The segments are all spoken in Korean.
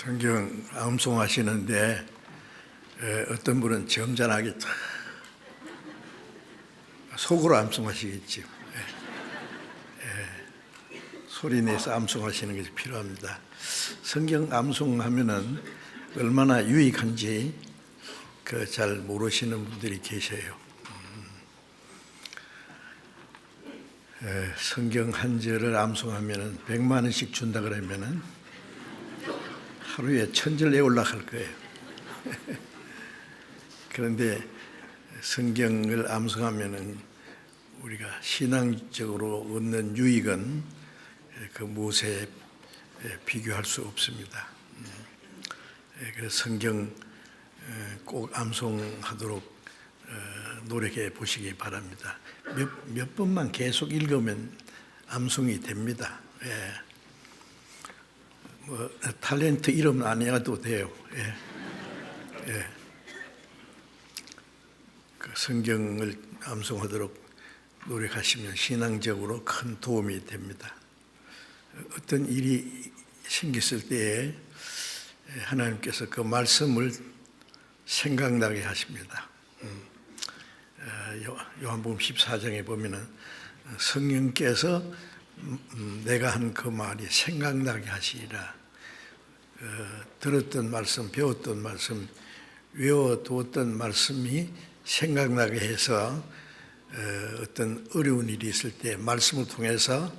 성경 암송하시는데 어떤 분은 점잖하게 속으로 암송하시겠죠. 소리 내서 암송하시는 것이 필요합니다. 성경 암송하면은 얼마나 유익한지 잘 모르시는 분들이 계셔요. 성경 한 절을 암송하면은 100만 원씩 준다 그러면은 하루에 1000절 외우려고 할 거예요. 그런데 성경을 암송하면은 우리가 신앙적으로 얻는 유익은 그 무엇에 비교할 수 없습니다. 그래서 성경 꼭 암송하도록 노력해 보시기 바랍니다. 몇 번만 계속 읽으면 암송이 됩니다. 탤런트 이름 안 해도 돼요. 그 성경을 암송하도록 노력하시면 신앙적으로 큰 도움이 됩니다. 어떤 일이 생겼을 때에 하나님께서 그 말씀을 생각나게 하십니다. 요한복음 14장에 보면은 성령께서 내가 한 그 말이 생각나게 하시리라. 들었던 말씀, 배웠던 말씀, 외워두었던 말씀이 생각나게 해서 어떤 어려운 일이 있을 때 말씀을 통해서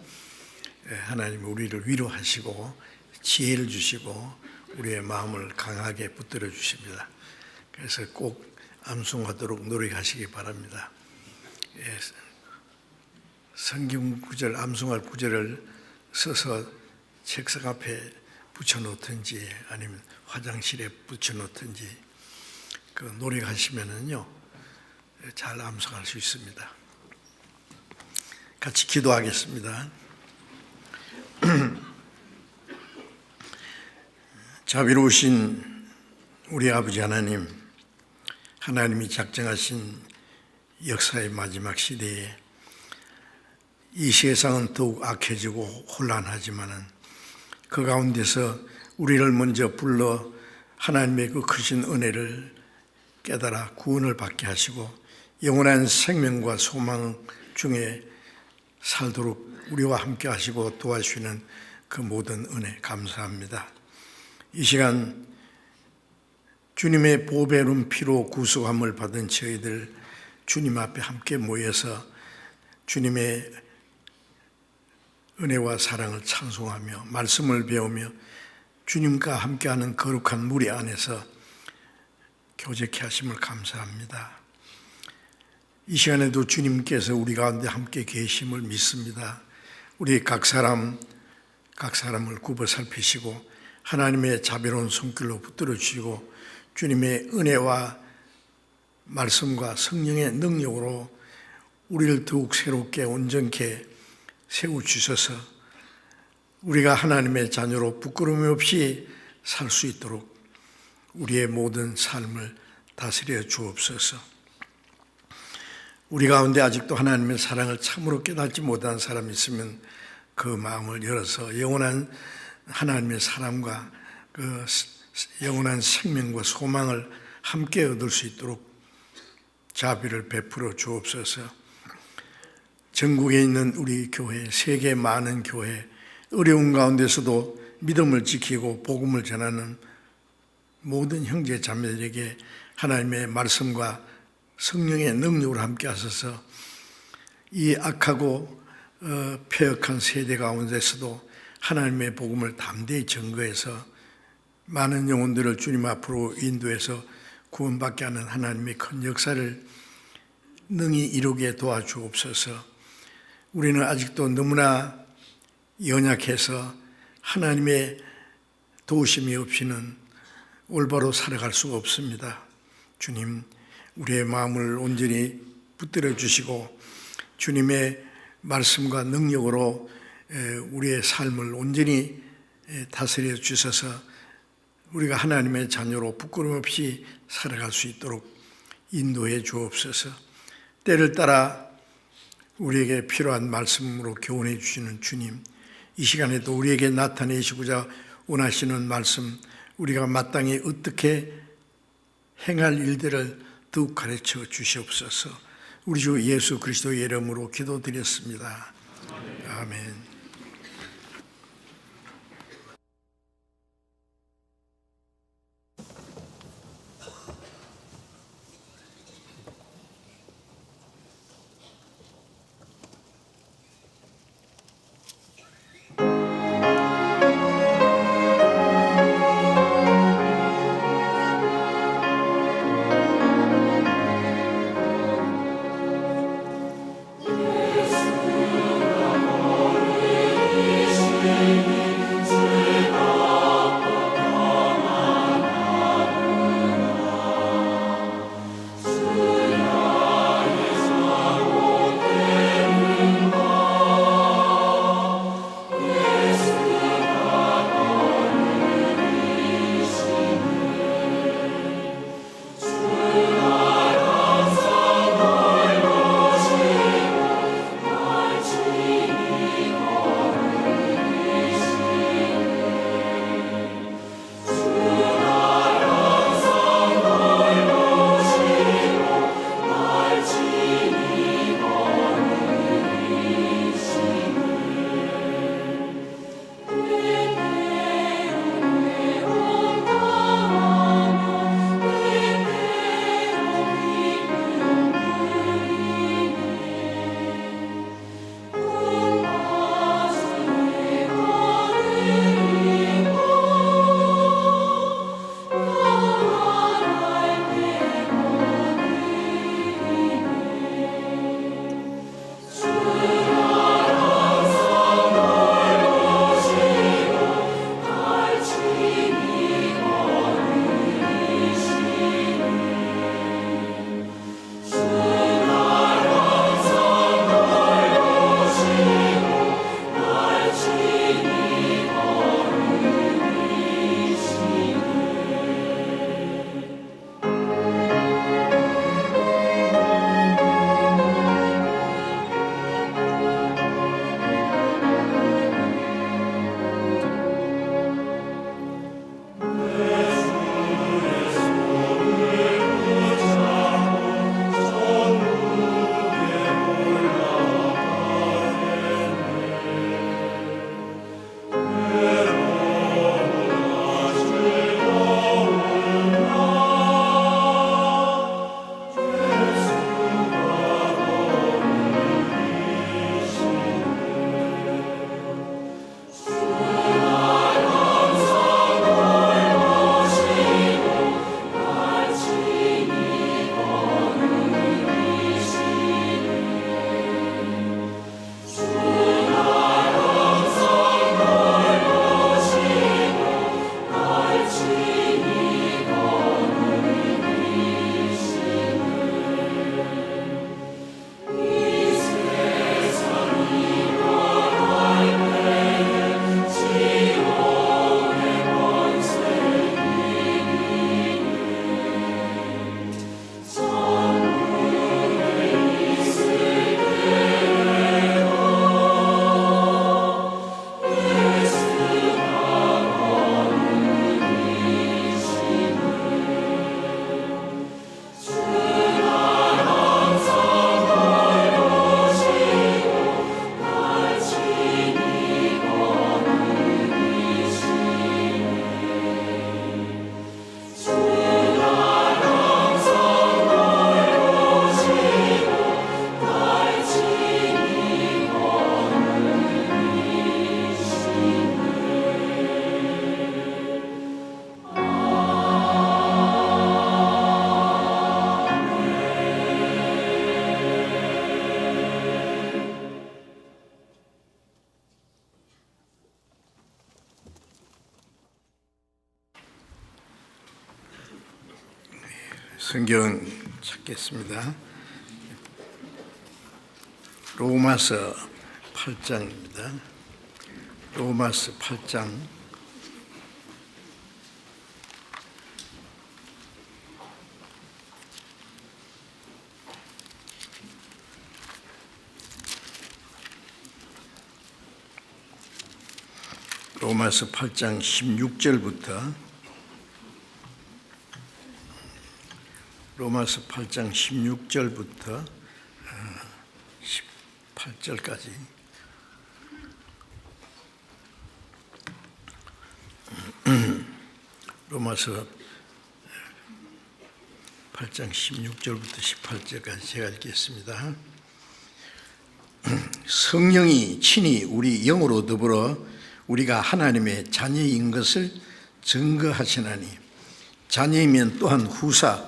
하나님이 우리를 위로하시고 지혜를 주시고 우리의 마음을 강하게 붙들어 주십니다. 그래서 꼭 암송하도록 노력하시기 바랍니다. 성경 구절, 암송할 구절을 써서 책상 앞에 붙여놓든지 아니면 화장실에 붙여놓든지 그 노력하시면은요 잘 암송할 수 있습니다. 같이 기도하겠습니다. 자비로우신 우리 아버지 하나님, 하나님이 작정하신 역사의 마지막 시대에 이 세상은 더욱 악해지고 혼란하지만은 그 가운데서 우리를 먼저 불러 하나님의 그 크신 은혜를 깨달아 구원을 받게 하시고 영원한 생명과 소망 중에 살도록 우리와 함께 하시고 도와주시는 그 모든 은혜 감사합니다. 이 시간 주님의 보배로운 피로 구속함을 받은 저희들 주님 앞에 함께 모여서 주님의 은혜와 사랑을 찬송하며 말씀을 배우며 주님과 함께하는 거룩한 무리 안에서 교제케 하심을 감사합니다. 이 시간에도 주님께서 우리 가운데 함께 계심을 믿습니다. 우리 각 사람을 굽어 살피시고 하나님의 자비로운 손길로 붙들어 주시고 주님의 은혜와 말씀과 성령의 능력으로 우리를 더욱 새롭게 온전케 세워주셔서 우리가 하나님의 자녀로 부끄러움 없이 살 수 있도록 우리의 모든 삶을 다스려 주옵소서. 우리 가운데 아직도 하나님의 사랑을 참으로 깨닫지 못한 사람이 있으면 그 마음을 열어서 영원한 하나님의 사랑과 그 영원한 생명과 소망을 함께 얻을 수 있도록 자비를 베풀어 주옵소서. 전국에 있는 우리 교회, 세계 많은 교회, 어려운 가운데서도 믿음을 지키고 복음을 전하는 모든 형제 자매들에게 하나님의 말씀과 성령의 능력으로 함께 하셔서 이 악하고 폐역한 세대 가운데서도 하나님의 복음을 담대히 전거해서 많은 영혼들을 주님 앞으로 인도해서 구원받게 하는 하나님의 큰 역사를 능히 이루게 도와주옵소서. 우리는 아직도 너무나 연약해서 하나님의 도우심이 없이는 올바로 살아갈 수가 없습니다. 주님, 우리의 마음을 온전히 붙들어 주시고 주님의 말씀과 능력으로 우리의 삶을 온전히 다스려 주셔서 우리가 하나님의 자녀로 부끄러움 없이 살아갈 수 있도록 인도해 주옵소서. 때를 따라 우리에게 필요한 말씀으로 교훈해 주시는 주님, 이 시간에도 우리에게 나타내시고자 원하시는 말씀, 우리가 마땅히 어떻게 행할 일들을 더욱 가르쳐 주시옵소서. 우리 주 예수 그리스도의 이름으로 기도드렸습니다. 아멘. 성경 찾겠습니다. 로마서 8장입니다. 로마서 8장 로마서 8장 16절부터 로마서 8장 16절부터 18절까지 로마서 8장 16절부터 18절까지 제가 읽겠습니다. 성령이 친히 우리 영으로 더불어 우리가 하나님의 자녀인 것을 증거하시나니 자녀이면 또한 후사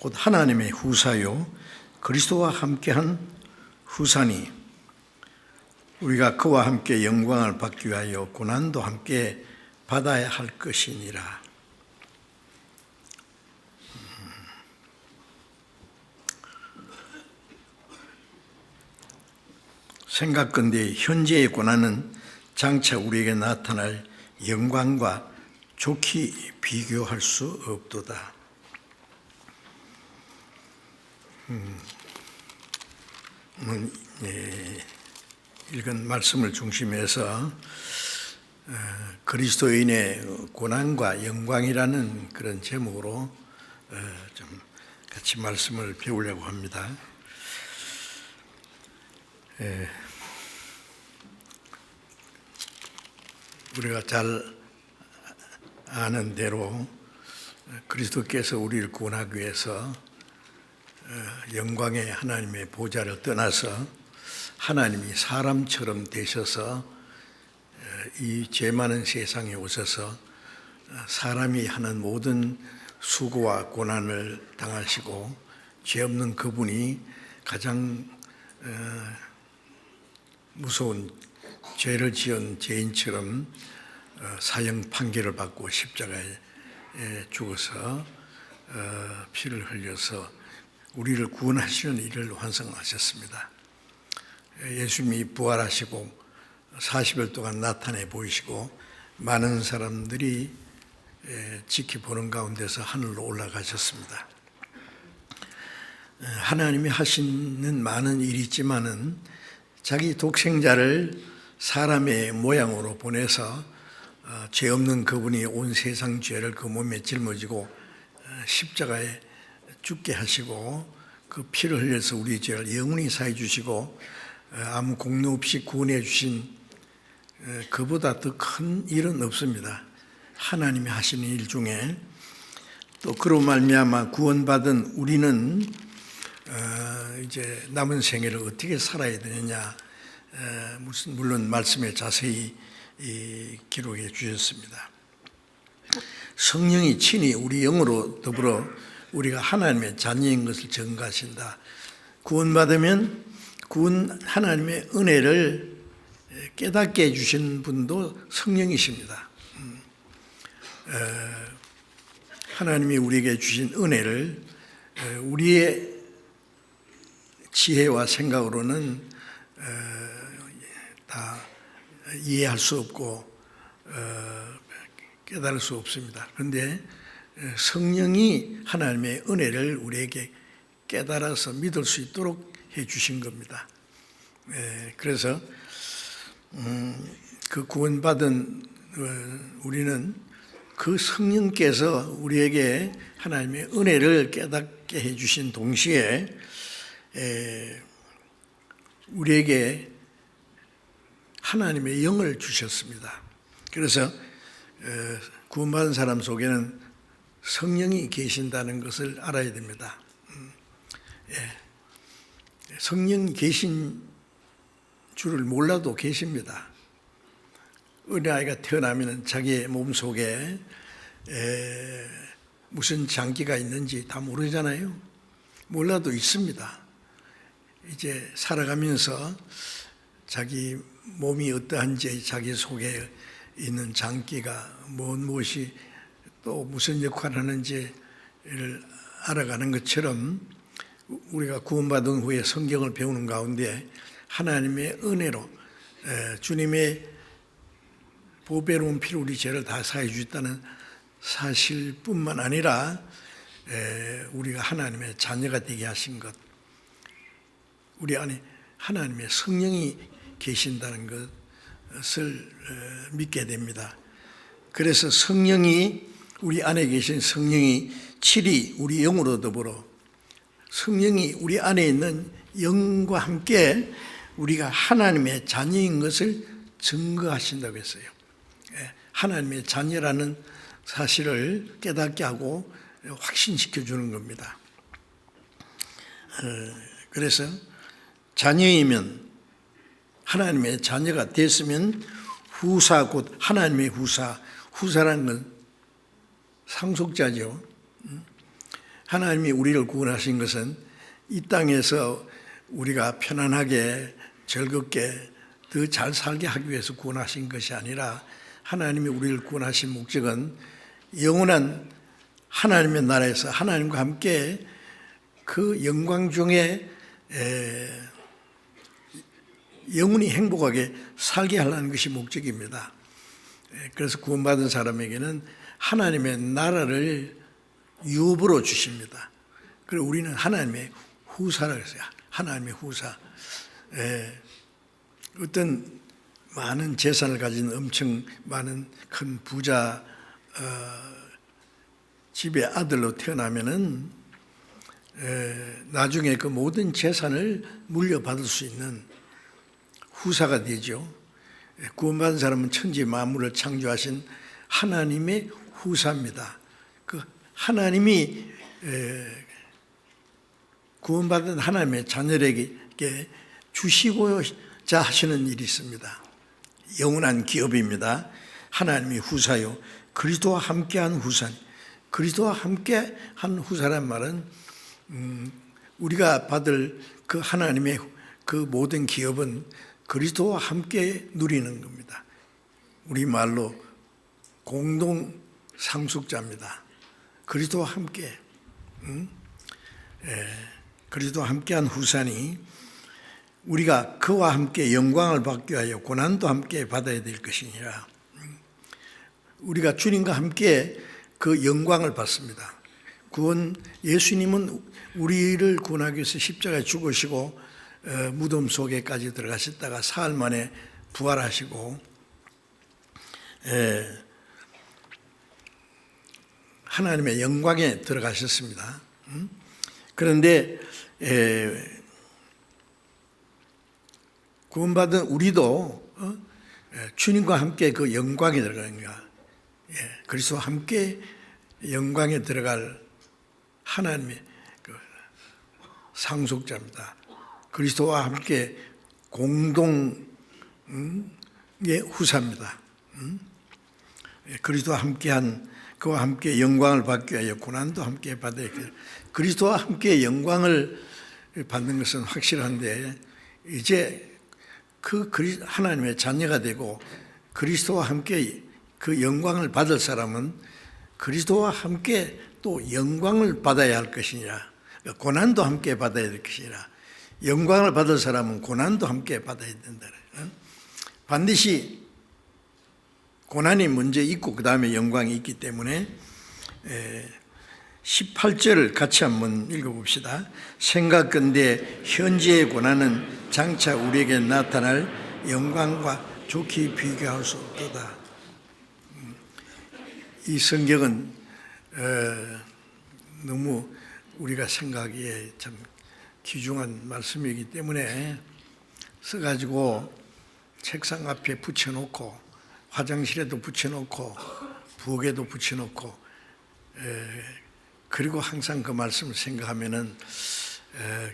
곧 하나님의 후사요 그리스도와 함께한 후사니 우리가 그와 함께 영광을 받기 위하여 고난도 함께 받아야 할 것이니라. 생각건대 현재의 고난은 장차 우리에게 나타날 영광과 좋게 비교할 수 없도다. 읽은 말씀을 중심해서 그리스도인의 고난과 영광이라는 그런 제목으로 좀 같이 말씀을 배우려고 합니다. 우리가 잘 아는 대로 그리스도께서 우리를 구원하기 위해서 영광의 하나님의 보좌를 떠나서 하나님이 사람처럼 되셔서 이 죄 많은 세상에 오셔서 사람이 하는 모든 수고와 고난을 당하시고 죄 없는 그분이 가장 무서운 죄를 지은 죄인처럼 사형 판결을 받고 십자가에 죽어서 피를 흘려서 우리를 구원하시는 일을 완성하셨습니다. 예수님이 부활하시고 40일 동안 나타내 보이시고 많은 사람들이 지켜보는 가운데서 하늘로 올라가셨습니다. 하나님이 하시는 많은 일이 있지만은 자기 독생자를 사람의 모양으로 보내서 죄 없는 그분이 온 세상 죄를 그 몸에 짊어지고 십자가에 죽게 하시고 그 피를 흘려서 우리 죄를 영원히 사해 주시고 아무 공로 없이 구원해 주신 그보다 더 큰 일은 없습니다. 하나님이 하시는 일 중에 또 그로 말미암아 구원받은 우리는 이제 남은 생애를 어떻게 살아야 되느냐 물론 말씀에 자세히 기록해 주셨습니다. 성령이 친히 우리 영으로 더불어 우리가 하나님의 자녀인 것을 증거하신다. 구원받으면 하나님의 은혜를 깨닫게 해주신 분도 성령이십니다. 하나님이 우리에게 주신 은혜를 우리의 지혜와 생각으로는 다 이해할 수 없고 깨달을 수 없습니다. 그런데 성령이 하나님의 은혜를 우리에게 깨달아서 믿을 수 있도록 해 주신 겁니다. 그래서 그 구원받은 우리는 그 성령께서 우리에게 하나님의 은혜를 깨닫게 해 주신 동시에 우리에게 하나님의 영을 주셨습니다. 그래서 구원받은 사람 속에는 성령이 계신다는 것을 알아야 됩니다. 성령이 계신 줄을 몰라도 계십니다. 어린아이가 태어나면 자기의 몸속에 무슨 장기가 있는지 다 모르잖아요. 몰라도 있습니다. 이제 살아가면서 자기 몸이 어떠한지 자기 속에 있는 장기가 무엇이 또 무슨 역할을 하는지를 알아가는 것처럼 우리가 구원받은 후에 성경을 배우는 가운데 하나님의 은혜로 주님의 보배로운 피로 우리 죄를 다 사해 주셨다는 사실뿐만 아니라 우리가 하나님의 자녀가 되게 하신 것, 우리 안에 하나님의 성령이 계신다는 것을 믿게 됩니다. 그래서 성령이 우리 안에 계신 성령이 칠이 우리 영으로 더불어 성령이 우리 안에 있는 영과 함께 우리가 하나님의 자녀인 것을 증거하신다고 했어요. 하나님의 자녀라는 사실을 깨닫게 하고 확신시켜 주는 겁니다. 그래서 자녀이면, 하나님의 자녀가 됐으면 후사, 곧 하나님의 후사라는 건 상속자죠. 하나님이 우리를 구원하신 것은 이 땅에서 우리가 편안하게 즐겁게 더 잘 살게 하기 위해서 구원하신 것이 아니라, 하나님이 우리를 구원하신 목적은 영원한 하나님의 나라에서 하나님과 함께 그 영광 중에 영원히 행복하게 살게 하려는 것이 목적입니다. 그래서 구원받은 사람에게는 하나님의 나라를 유업으로 주십니다. 그리고 우리는 하나님의 후사라고 했어요. 하나님의 후사. 어떤 많은 재산을 가진 엄청 많은 큰 부자 집의 아들로 태어나면은 나중에 그 모든 재산을 물려받을 수 있는 후사가 되죠. 구원받은 사람은 천지 만물을 창조하신 하나님의 후사입니다. 그 하나님이 구원받은 하나님의 자녀에게 주시고자 하시는 일이 있습니다. 영원한 기업입니다. 하나님의 후사요, 그리스도와 함께한 후사. 그리스도와 함께한 후사란 말은 우리가 받을 그 하나님의 그 모든 기업은 그리스도와 함께 누리는 겁니다. 우리말로 공동 상속자입니다. 그리스도와 함께, 그리스도와 함께한 후사니 우리가 그와 함께 영광을 받기 위하여 고난도 함께 받아야 될 것이니라. 우리가 주님과 함께 그 영광을 받습니다. 예수님은 우리를 구원하기 위해서 십자가에 죽으시고 무덤 속에까지 들어가셨다가 사흘 만에 부활하시고 하나님의 영광에 들어가셨습니다. 그런데 구원받은 우리도 주님과 함께 그 영광에 들어가는 거야. 그리스도와 함께 영광에 들어갈 하나님의 그 상속자입니다. 그리스도와 함께 공동의 후사입니다. 그리스도와 함께한, 그와 함께 영광을 받기 위하여 고난도 함께 받아야 돼. 그리스도와 함께 영광을 받는 것은 확실한데, 이제 그 하나님의 자녀가 되고 그리스도와 함께 그 영광을 받을 사람은 그리스도와 함께 또 영광을 받아야 할 것이니라. 고난도 함께 받아야 될 것이니라. 영광을 받을 사람은 고난도 함께 받아야 된다. 반드시 고난이 먼저 있고 그 다음에 영광이 있기 때문에 18절을 같이 한번 읽어봅시다. 생각건대 현재의 고난은 장차 우리에게 나타날 영광과 좋게 비교할 수 없도다. 이 성경은 너무 우리가 생각하기에 참 귀중한 말씀이기 때문에 써가지고 책상 앞에 붙여놓고 화장실에도 붙여놓고 부엌에도 붙여놓고 그리고 항상 그 말씀을 생각하면은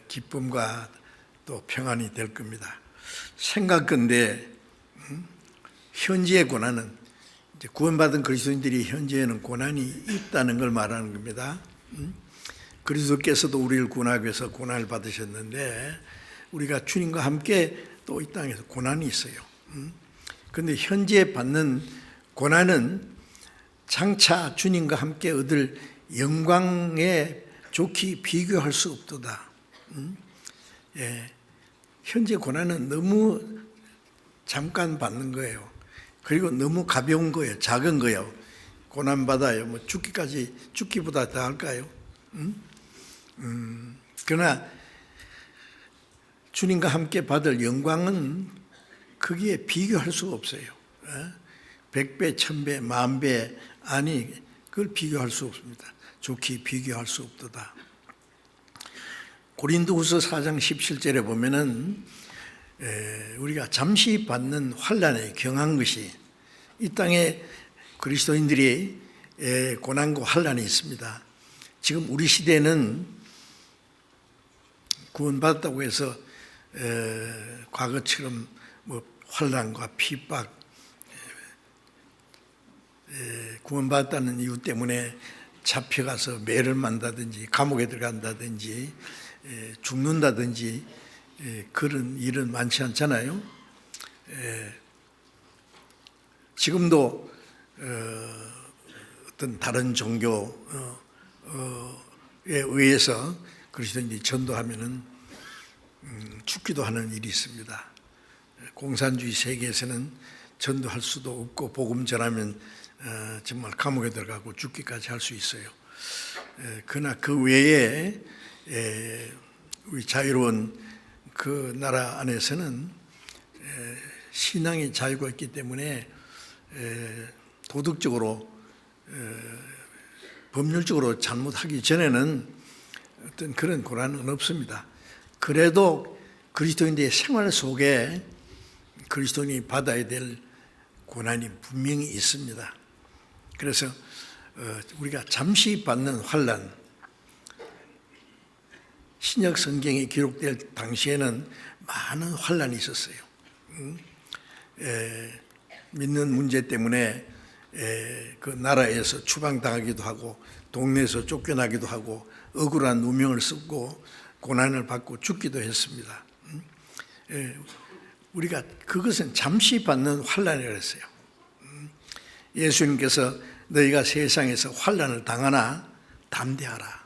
기쁨과 또 평안이 될 겁니다. 생각건대 현재의 고난은, 이제 구원받은 그리스도인들이 현재에는 고난이 있다는 걸 말하는 겁니다. 그리스도께서도 우리를 구원하기 위해서 고난을 받으셨는데 우리가 주님과 함께 또 이 땅에서 고난이 있어요. 그런데 현재 받는 고난은 장차 주님과 함께 얻을 영광에 좋게 비교할 수 없도다. 현재 고난은 너무 잠깐 받는 거예요. 그리고 너무 가벼운 거예요. 작은 거예요. 고난받아요. 뭐 죽기보다 더 할까요? 그러나 주님과 함께 받을 영광은 거기에 비교할 수가 없어요. 100배, 1000배, 10,000배 아니 그걸 비교할 수 없습니다. 좋게 비교할 수 없도다. 고린도후서 4장 17절에 보면은 우리가 잠시 받는 환난에 경한 것이, 이 땅에 그리스도인들이 고난과 환난이 있습니다. 지금 우리 시대는 구원받았다고 해서 과거처럼 뭐 환난과 핍박, 구원받았다는 이유 때문에 잡혀가서 매를 만다든지 감옥에 들어간다든지 죽는다든지 그런 일은 많지 않잖아요. 지금도 어떤 다른 종교에 의해서 그리스도인들이 전도하면은 죽기도 하는 일이 있습니다. 공산주의 세계에서는 전도할 수도 없고 복음 전하면 정말 감옥에 들어가고 죽기까지 할 수 있어요. 그러나 그 외에 우리 자유로운 그 나라 안에서는 신앙의 자유가 있기 때문에 도덕적으로 법률적으로 잘못하기 전에는 어떤 그런 고난은 없습니다. 그래도 그리스도인들의 생활 속에 그리스도인이 받아야 될 고난이 분명히 있습니다. 그래서 우리가 잠시 받는 환난, 신약 성경에 기록될 당시에는 많은 환난이 있었어요. 믿는 문제 때문에 그 나라에서 추방당하기도 하고 동네에서 쫓겨나기도 하고 억울한 누명을 쓰고 고난을 받고 죽기도 했습니다. 우리가 그것은 잠시 받는 환난이라고 했어요. 예수님께서 너희가 세상에서 환난을 당하나 담대하라.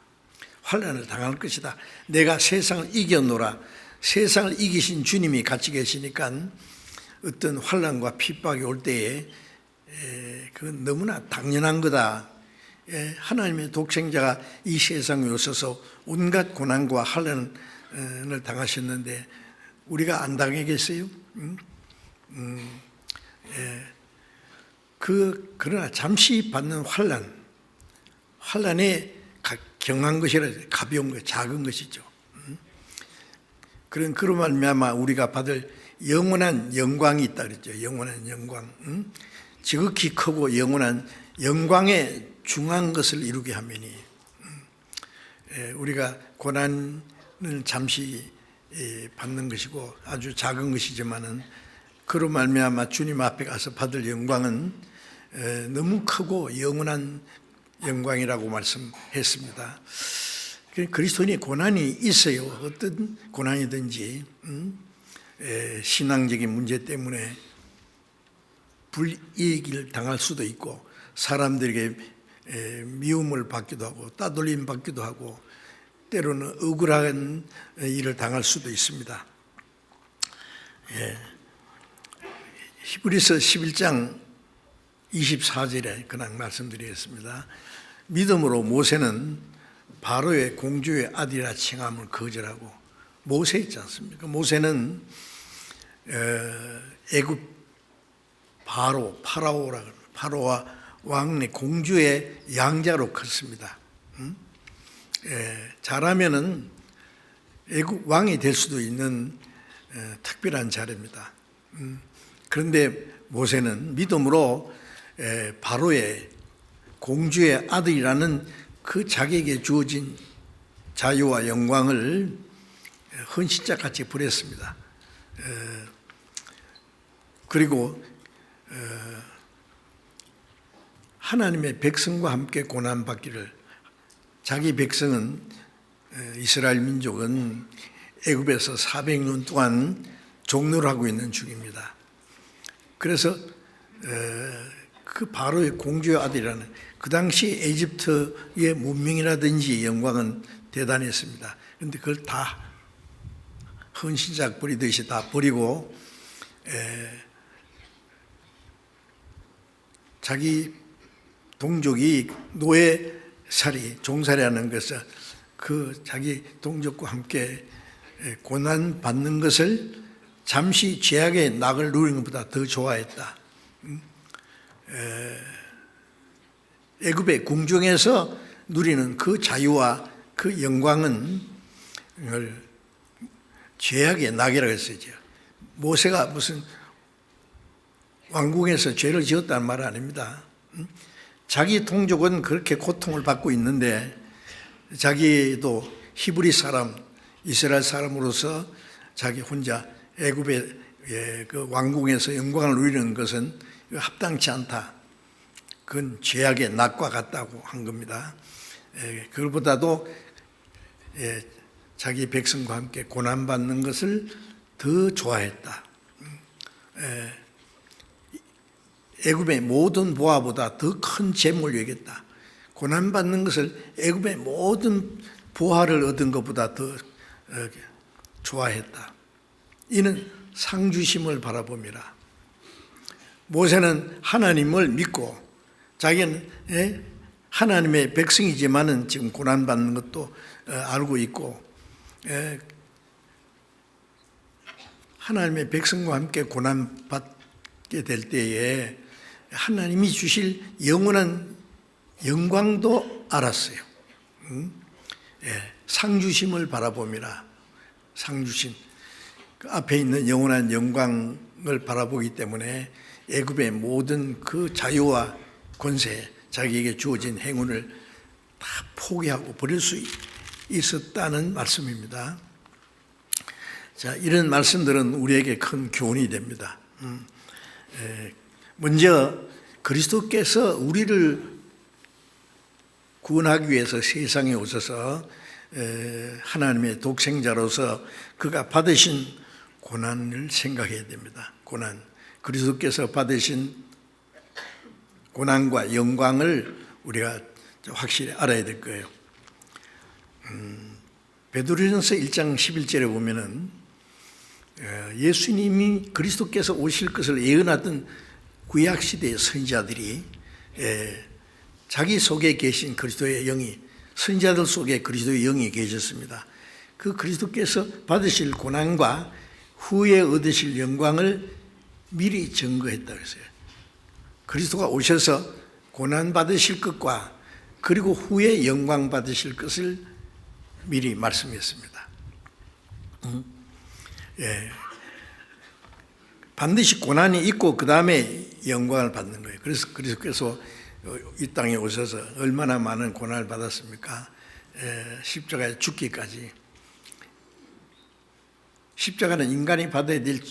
환난을 당할 것이다. 내가 세상을 이겨노라. 세상을 이기신 주님이 같이 계시니까 어떤 환난과 핍박이 올 때에 그건 너무나 당연한 거다. 하나님의 독생자가 이 세상에 오셔서 온갖 고난과 환난을 당하셨는데 우리가 안 당하겠어요? 그러나 잠시 받는 환난에 경한 것이라, 가벼운 것, 작은 것이죠. 그런 말미암아 우리가 받을 영원한 영광이 있다 그랬죠. 영원한 영광, 지극히 크고 영원한 영광에 중한 것을 이루게 하매니 우리가 고난을 잠시 받는 것이고 아주 작은 것이지만은 그로 말미암아 주님 앞에 가서 받을 영광은 너무 크고 영원한 영광이라고 말씀했습니다. 그리스도인의 고난이 있어요. 어떤 고난이든지 신앙적인 문제 때문에 불이익을 당할 수도 있고 사람들에게 미움을 받기도 하고 따돌림 받기도 하고 때로는 억울한 일을 당할 수도 있습니다. 히브리서 11장 24절에 그냥 말씀드리겠습니다. 믿음으로 모세는 바로의 공주의 아들이라 칭함을 거절하고, 모세 있지 않습니까? 모세는 애굽 파라오와 왕의 공주의 양자로 컸습니다. 잘하면은 애굽 왕이 될 수도 있는 특별한 자리입니다. 그런데 모세는 믿음으로 바로의 공주의 아들이라는 그 자기에게 주어진 자유와 영광을 헌신자같이 부렸습니다. 그리고 하나님의 백성과 함께 고난받기를, 자기 백성은 이스라엘 민족은 애굽에서 400년 동안 종노를 하고 있는 중입니다. 그래서 그 바로의 공주의 아들이라는 그 당시 에집트의 문명이라든지 영광은 대단했습니다. 그런데 그걸 다 헌신작 버리듯이 다 버리고 자기 동족이 노예살이 종살이하는 것을 그 자기 동족과 함께 고난 받는 것을 잠시 죄악의 낙을 누리는 것보다 더 좋아했다. 애굽의 궁중에서 누리는 그 자유와 그 영광은 죄악의 낙이라고 했었죠. 모세가 무슨 왕궁에서 죄를 지었다는 말 아닙니다. 자기 동족은 그렇게 고통을 받고 있는데 자기도 히브리 사람, 이스라엘 사람으로서 자기 혼자 애굽의 그 왕궁에서 영광을 누리는 것은 합당치 않다. 그건 죄악의 낙과 같다고 한 겁니다. 그것보다도 자기 백성과 함께 고난받는 것을 더 좋아했다. 애굽의 모든 보화보다 더 큰 재물을 여겼다. 고난받는 것을 애굽의 모든 보화를 얻은 것보다 더 좋아했다. 이는 상주심을 바라봅니다. 모세는 하나님을 믿고 자기는 하나님의 백성이지만은 지금 고난받는 것도 알고 있고 하나님의 백성과 함께 고난받게 될 때에 하나님이 주실 영원한 영광도 알았어요. 상주심을 바라봅니다. 상주심. 그 앞에 있는 영원한 영광을 바라보기 때문에 애굽의 모든 그 자유와 권세, 자기에게 주어진 행운을 다 포기하고 버릴 수 있었다는 말씀입니다. 자, 이런 말씀들은 우리에게 큰 교훈이 됩니다. 먼저 그리스도께서 우리를 구원하기 위해서 세상에 오셔서 하나님의 독생자로서 그가 받으신 고난을 생각해야 됩니다. 고난. 그리스도께서 받으신 고난과 영광을 우리가 확실히 알아야 될 거예요. 베드로전서 1장 11절에 보면은 예수님이 그리스도께서 오실 것을 예언하던 구약시대의 선지자들이 자기 속에 계신 그리스도의 영이, 선지자들 속에 그리스도의 영이 계셨습니다. 그 그리스도께서 받으실 고난과 후에 얻으실 영광을 미리 증거했다고 했어요. 그리스도가 오셔서 고난 받으실 것과 그리고 후에 영광 받으실 것을 미리 말씀했습니다. 반드시 고난이 있고 그 다음에 영광을 받는 거예요. 그래서 그리스도께서 이 땅에 오셔서 얼마나 많은 고난을 받았습니까? 십자가에 죽기까지. 십자가는 인간이 받아야 될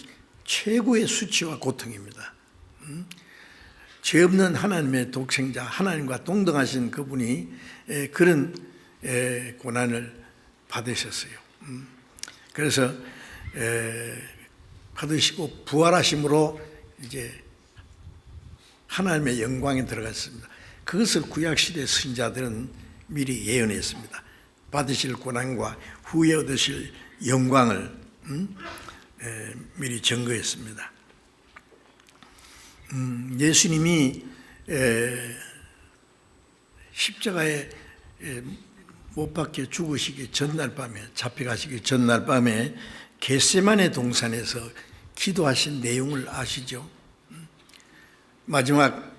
최고의 수치와 고통입니다. 죄 없는 하나님의 독생자, 하나님과 동등하신 그분이 그런 고난을 받으셨어요. 그래서 받으시고 부활하심으로 이제 하나님의 영광에 들어갔습니다. 그것을 구약시대 선지자들은 미리 예언했습니다. 받으실 고난과 후에 얻으실 영광을 미리 증거했습니다. 예수님이 십자가에 못 박혀 죽으시기 전날 밤에, 잡혀가시기 전날 밤에 겟세마네 동산에서 기도하신 내용을 아시죠? 마지막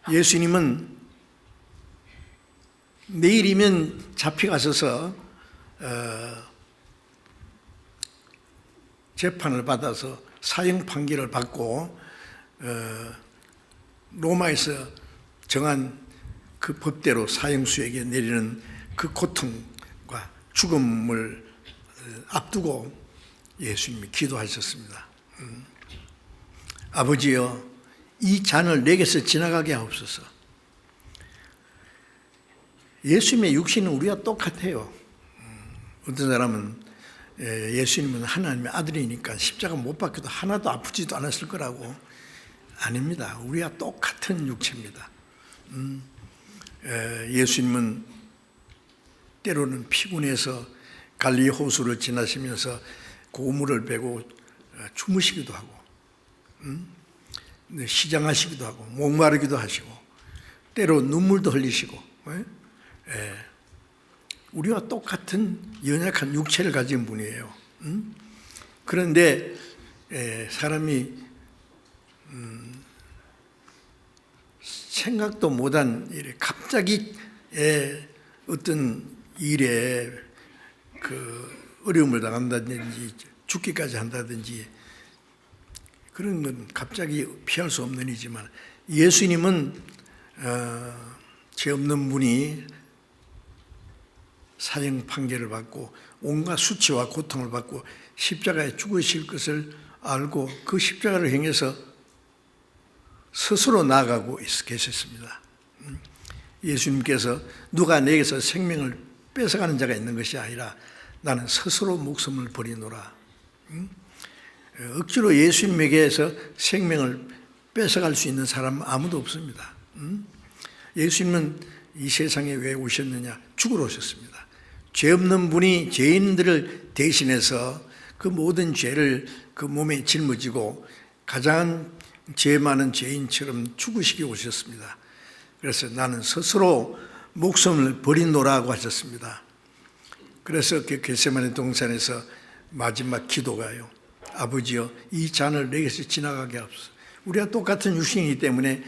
예수님은 내일이면 잡혀가셔서 재판을 받아서 사형 판결을 받고 로마에서 정한 그 법대로 사형수에게 내리는 그 고통과 죽음을 앞두고 예수님이 기도하셨습니다. 아버지여, 이 잔을 내게서 지나가게 하옵소서. 예수님의 육신은 우리와 똑같아요. 어떤 사람은 예수님은 하나님의 아들이니까 십자가 못 박혀도 하나도 아프지도 않았을 거라고. 아닙니다. 우리와 똑같은 육체입니다. 예수님은 때로는 피곤해서 갈릴리 호수를 지나시면서 고물을 베고 주무시기도 하고, 시장하시기도 하고, 목마르기도 하시고, 때로 눈물도 흘리시고, 우리와 똑같은 연약한 육체를 가진 분이에요. 그런데 사람이 생각도 못한 일에 갑자기 어떤 일에 그 어려움을 당한다든지 죽기까지 한다든지 그런 건 갑자기 피할 수 없는 일이지만 예수님은 죄 없는 분이 사형 판결을 받고 온갖 수치와 고통을 받고 십자가에 죽으실 것을 알고 그 십자가를 향해서 스스로 나아가고 계셨습니다. 예수님께서 누가 내게서 생명을 뺏어가는 자가 있는 것이 아니라 나는 스스로 목숨을 버리노라. 억지로 예수님에게서 생명을 뺏어갈 수 있는 사람은 아무도 없습니다. 예수님은 이 세상에 왜 오셨느냐? 죽으러 오셨습니다. 죄 없는 분이 죄인들을 대신해서 그 모든 죄를 그 몸에 짊어지고 가장 죄 많은 죄인처럼 죽으시기 오셨습니다. 그래서 나는 스스로 목숨을 버리노라고 하셨습니다. 그래서 그 겟세마네 동산에서 마지막 기도가요. 아버지여 이 잔을 내게서 지나가게 하옵소서. 우리가 똑같은 육신이기 때문에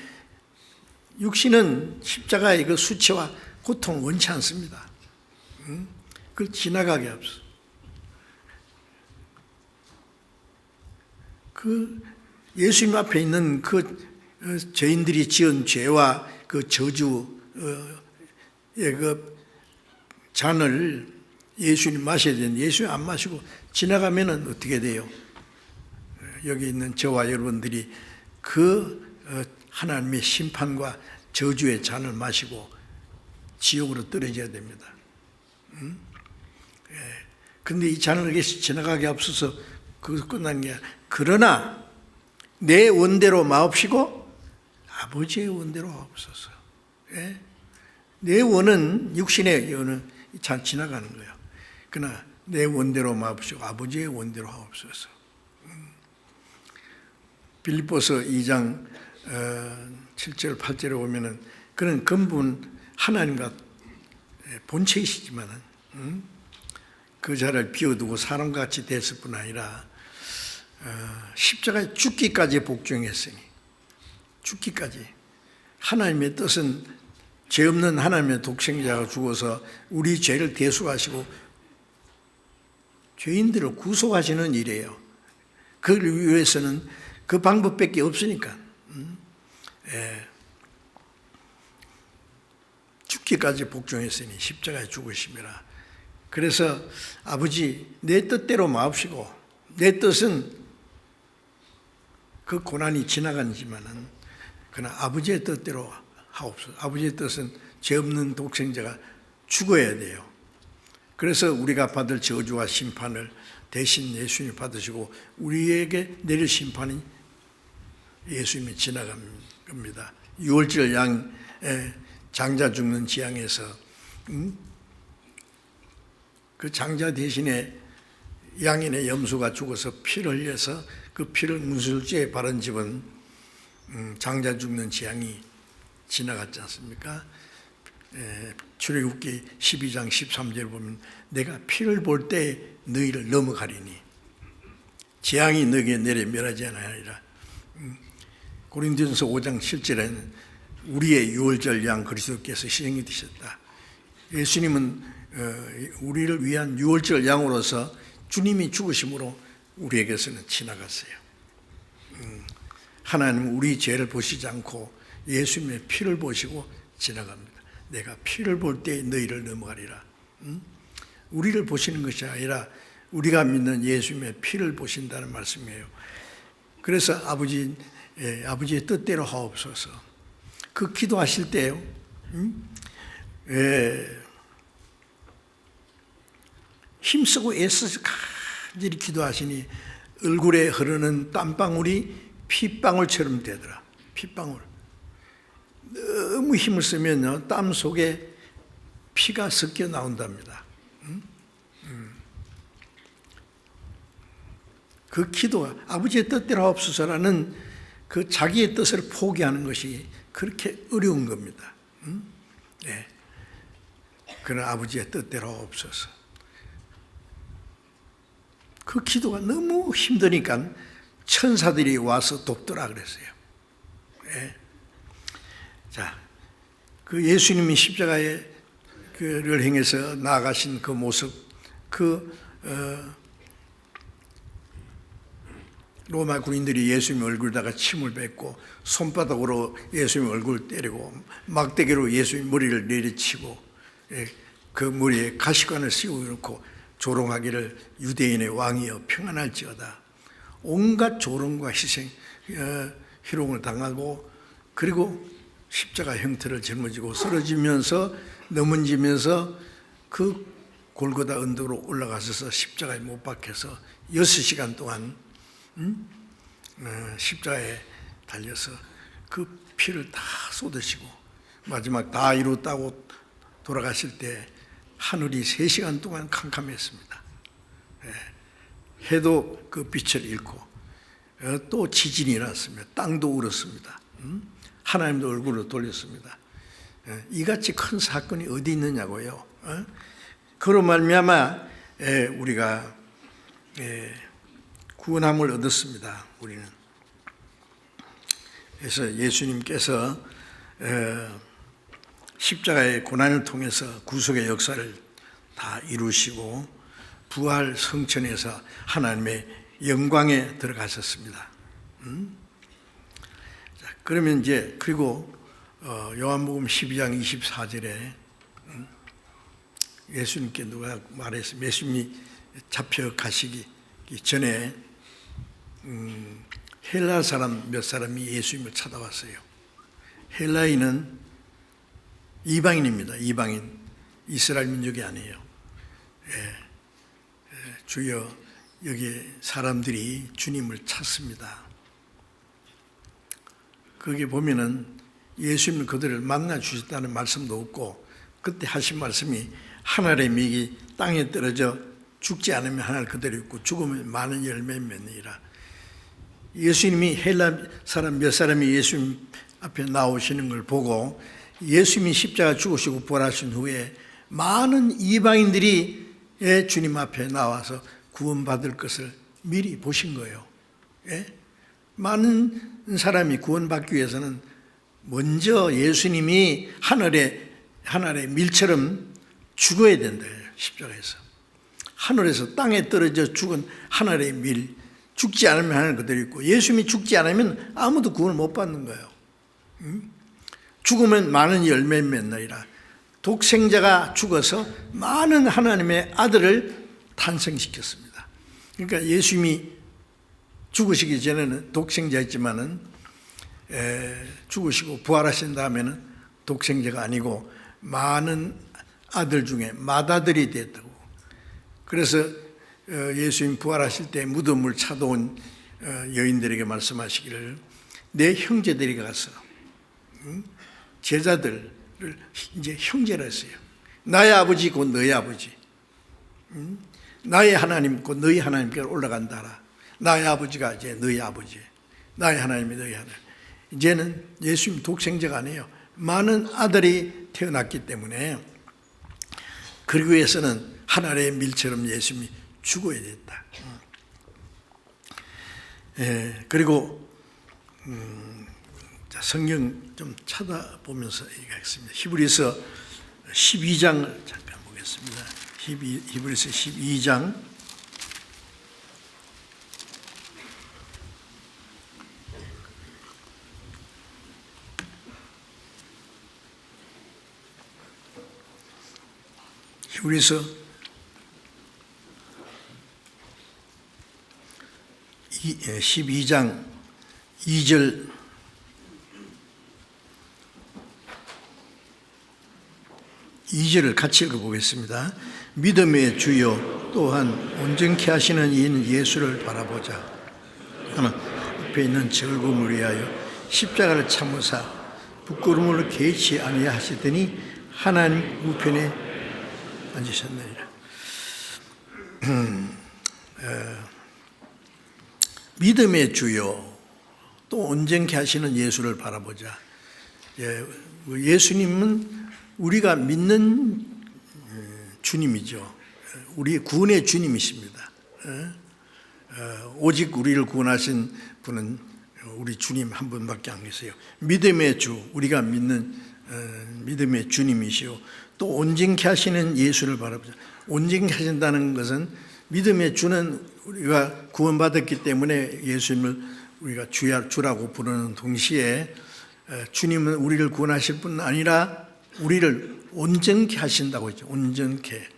육신은 십자가의 그 수치와 고통 원치 않습니다. 그걸 지나가게 하옵소서. 그 예수님 앞에 있는 그 죄인들이 지은 죄와 그 저주의 그 잔을 예수님 마셔야 되는데 예수님 안 마시고 지나가면은 어떻게 돼요? 여기 있는 저와 여러분들이 그 하나님의 심판과 저주의 잔을 마시고 지옥으로 떨어져야 됩니다. 근데 이 잔을 이렇게 지나가게 앞서서 그것도 끝난 게 아니라 그러나 내 원대로 마옵시고 아버지의 원대로 하옵소서. 내 원은 육신의 원은 잘 지나가는 거예요. 그러나 내 원대로 마옵시고 아버지의 원대로 하옵소서. 빌립보서 2장 7절 8절에 보면은 그런 근본 하나님과 본체이시지만은 그 자를 비워두고 사람과 같이 됐을 뿐 아니라 십자가에 죽기까지 복종했으니 죽기까지 하나님의 뜻은 죄 없는 하나님의 독생자가 죽어서 우리 죄를 대속하시고 죄인들을 구속하시는 일이에요. 그를 위해서는 그 방법밖에 없으니까 죽기까지 복종했으니 십자가에 죽으심이라. 그래서 아버지 내 뜻대로 마옵시고 내 뜻은 그 고난이 지나간지만은 그러나 아버지의 뜻대로 하옵소서. 아버지의 뜻은 죄 없는 독생자가 죽어야 돼요. 그래서 우리가 받을 저주와 심판을 대신 예수님이 받으시고 우리에게 내릴 심판이 예수님이 지나간 겁니다. 6월절 양의 장자 죽는 지향에서 그 장자 대신에 양인의 염소가 죽어서 피를 흘려서 그 피를 문술주에 바른 집은 장자 죽는 지향이 지나갔지 않습니까? 출애굽기 12장 13절 보면 내가 피를 볼 때 너희를 넘어가리니 재앙이 너희에게 내려 멸하지 아니하리라. 고린도전서 5장 7절에는 우리의 유월절 양 그리스도께서 희생이 되셨다. 예수님은 우리를 위한 유월절 양으로서 주님이 죽으심으로 우리에게서는 지나갔어요. 하나님은 우리 죄를 보시지 않고 예수님의 피를 보시고 지나갑니다. 내가 피를 볼 때 너희를 넘어가리라. 우리를 보시는 것이 아니라 우리가 믿는 예수님의 피를 보신다는 말씀이에요. 그래서 아버지의 뜻대로 하옵소서. 그 기도하실 때요. 힘쓰고 애써서 간절히 기도하시니 얼굴에 흐르는 땀방울이 핏방울처럼 되더라. 핏방울. 너무 힘을 쓰면요, 땀 속에 피가 섞여 나온답니다. 그 기도가 아버지의 뜻대로 하옵소서라는 그 자기의 뜻을 포기하는 것이 그렇게 어려운 겁니다. 네. 그러나 아버지의 뜻대로 하옵소서. 그 기도가 너무 힘드니까 천사들이 와서 돕더라 그랬어요. 네. 자, 그 예수님이 십자가에 그를 행해서 나아가신 그 모습, 로마 군인들이 예수님 얼굴에다가 침을 뱉고 손바닥으로 예수님 얼굴을 때리고 막대기로 예수님 머리를 내리치고 그 머리에 가시관을 씌워놓고 조롱하기를 유대인의 왕이여 평안할지어다. 온갖 조롱과 희생, 희롱을 당하고 그리고 십자가 형태를 짊어지고 쓰러지면서 넘어지면서 그 골고다 언덕으로 올라가셔서 십자가에 못 박혀서 6시간 동안 십자가에 달려서 그 피를 다 쏟으시고 마지막 다 이뤘다고 돌아가실 때 하늘이 3시간 동안 캄캄했습니다. 해도 그 빛을 잃고 또 지진이 났습니다. 땅도 울었습니다. 하나님도 얼굴을 돌렸습니다. 이같이 큰 사건이 어디 있느냐고요. 그로 말미암아 우리가 구원함을 얻었습니다. 우리는. 그래서 예수님께서 십자가의 고난을 통해서 구속의 역사를 다 이루시고 부활 성천에서 하나님의 영광에 들어가셨습니다. 자, 그러면 이제 그리고 요한복음 12장 24절에 예수님께 누가 말했습니다. 예수님이 잡혀가시기 전에 헬라 사람 몇 사람이 예수님을 찾아왔어요. 헬라인은 이방인입니다. 이방인, 이스라엘 민족이 아니에요. 주여 여기 사람들이 주님을 찾습니다. 거기 보면은 예수님은 그들을 만나 주셨다는 말씀도 없고 그때 하신 말씀이 하늘의 미기 땅에 떨어져 죽지 않으면 하늘 그대로 있고 죽으면 많은 열매 맺느니라. 예수님이 헬라 사람 몇 사람이 예수님 앞에 나오시는 걸 보고 예수님이 십자가 죽으시고 부활하신 후에 많은 이방인들이 주님 앞에 나와서 구원받을 것을 미리 보신 거예요. 많은 사람이 구원받기 위해서는 먼저 예수님이 하늘의 밀처럼 죽어야 된다. 십자가에서. 하늘에서 땅에 떨어져 죽은 하늘의 밀, 죽지 않으면 하늘 그대로 있고 예수님이 죽지 않으면 아무도 구원을 못 받는 거예요. 죽으면 많은 열매 맺느니라. 독생자가 죽어서 많은 하나님의 아들을 탄생시켰습니다. 그러니까 예수님이 죽으시기 전에는 독생자였지만은 죽으시고 부활하신 다음에는 독생자가 아니고 많은 아들 중에 맏아들이 됐다고. 그래서 예수님 부활하실 때 무덤을 찾아온 여인들에게 말씀하시기를 내 형제들이 가서 제자들을 이제 형제라 했어요. 나의 아버지 곧 너의 아버지, 나의 하나님 곧 너희 하나님께로 올라간다라. 나의 아버지가 이제 너희 아버지, 나의 하나님이 너희 하나님. 이제는 예수님 독생자가 아니에요. 많은 아들이 태어났기 때문에 그러기 위해서는 하늘의 밀처럼 예수님이 죽어야 됐다. 그리고 성경 좀 찾아보면서 얘기하겠습니다. 히브리서 12장을 잠깐 보겠습니다. 히브리서 12장 12장 2절 을 같이 읽어보겠습니다. 믿음의 주여 또한 온전케 하시는 이인 예수를 바라보자. 하나 앞에 있는 즐거움을 위하여 십자가를 참으사 부끄러움을 개치 아니하시더니 하나님 우편에 앉으셨느니라. 믿음의 주여 또 온전케 하시는 예수를 바라보자. 예수님은 우리가 믿는 주님이죠. 우리 구원의 주님이십니다. 오직 우리를 구원하신 분은 우리 주님 한 분밖에 안 계세요. 믿음의 주, 우리가 믿는 믿음의 주님이시요 또 온전케 하시는 예수를 바라보자. 온전케 하신다는 것은 믿음의 주는 우리가 구원받았기 때문에 예수님을 우리가 주라고 부르는 동시에 주님은 우리를 구원하실 뿐 아니라 우리를 온전케 하신다고 했죠. 온전케.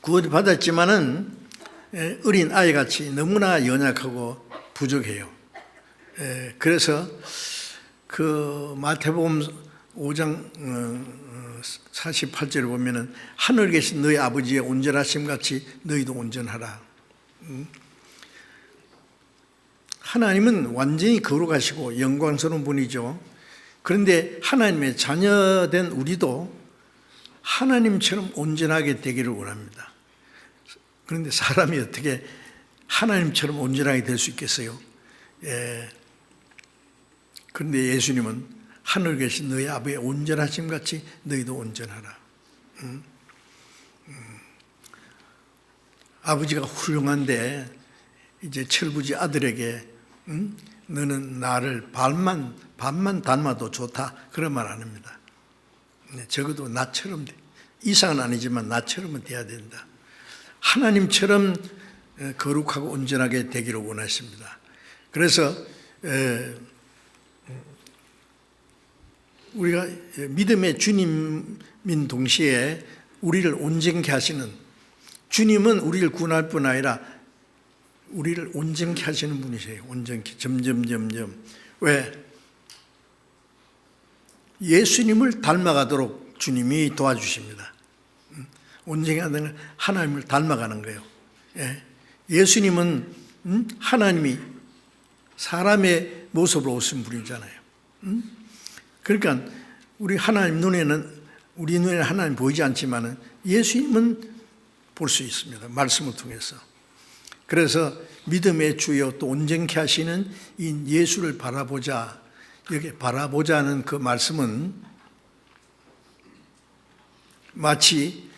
구원을 받았지만은 어린 아이같이 너무나 연약하고 부족해요. 그래서 그 마태복음 5장 48절을 보면은 하늘에 계신 너희 아버지의 온전하심 같이 너희도 온전하라. 하나님은 완전히 거룩하시고 영광스러운 분이죠. 그런데 하나님의 자녀된 우리도 하나님처럼 온전하게 되기를 원합니다. 그런데 사람이 어떻게 하나님처럼 온전하게 될 수 있겠어요? 그런데 예수님은 하늘에 계신 너희 아버지의 온전하심 같이 너희도 온전하라. 아버지가 훌륭한데 이제 철부지 아들에게 너는 나를 반만 닮아도 좋다 그런 말 안 합니다. 적어도 나처럼 이상은 아니지만 나처럼은 돼야 된다. 하나님처럼 거룩하고 온전하게 되기를 원하십니다. 그래서 우리가 믿음의 주님인 동시에 우리를 온전케 하시는, 주님은 우리를 구원할 뿐 아니라 우리를 온전케 하시는 분이세요. 온전케. 점점. 왜? 예수님을 닮아가도록 주님이 도와주십니다. 온전케 하는 건 하나님을 닮아가는 거예요. 예수님은 하나님이 사람의 모습으로 오신 분이잖아요. 그러니까 우리 눈에는 하나님 보이지 않지만은 예수님은 볼 수 있습니다. 말씀을 통해서. 그래서 믿음의 주여 또 온전케 하시는 이 예수를 바라보자. 여기 바라보자는 그 말씀은 마치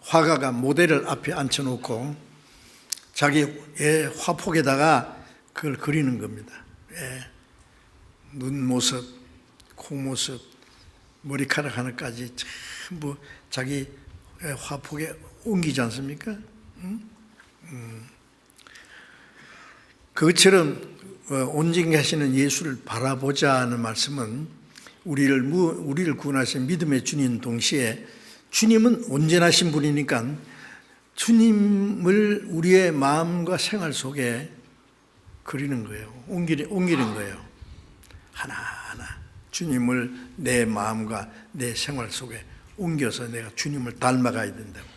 화가가 모델을 앞에 앉혀놓고 자기의 화폭에다가 그걸 그리는 겁니다. 눈 모습, 코 모습, 머리카락 하나까지 전부 자기 화폭에 옮기지 않습니까? 그것처럼 온전케 하시는 예수를 바라보자는 말씀은 우리를 구원하신 믿음의 주님 동시에 주님은 온전하신 분이니까 주님을 우리의 마음과 생활 속에 그리는 거예요. 옮기는 거예요. 하나하나 주님을 내 마음과 내 생활 속에 옮겨서 내가 주님을 닮아가야 된다고.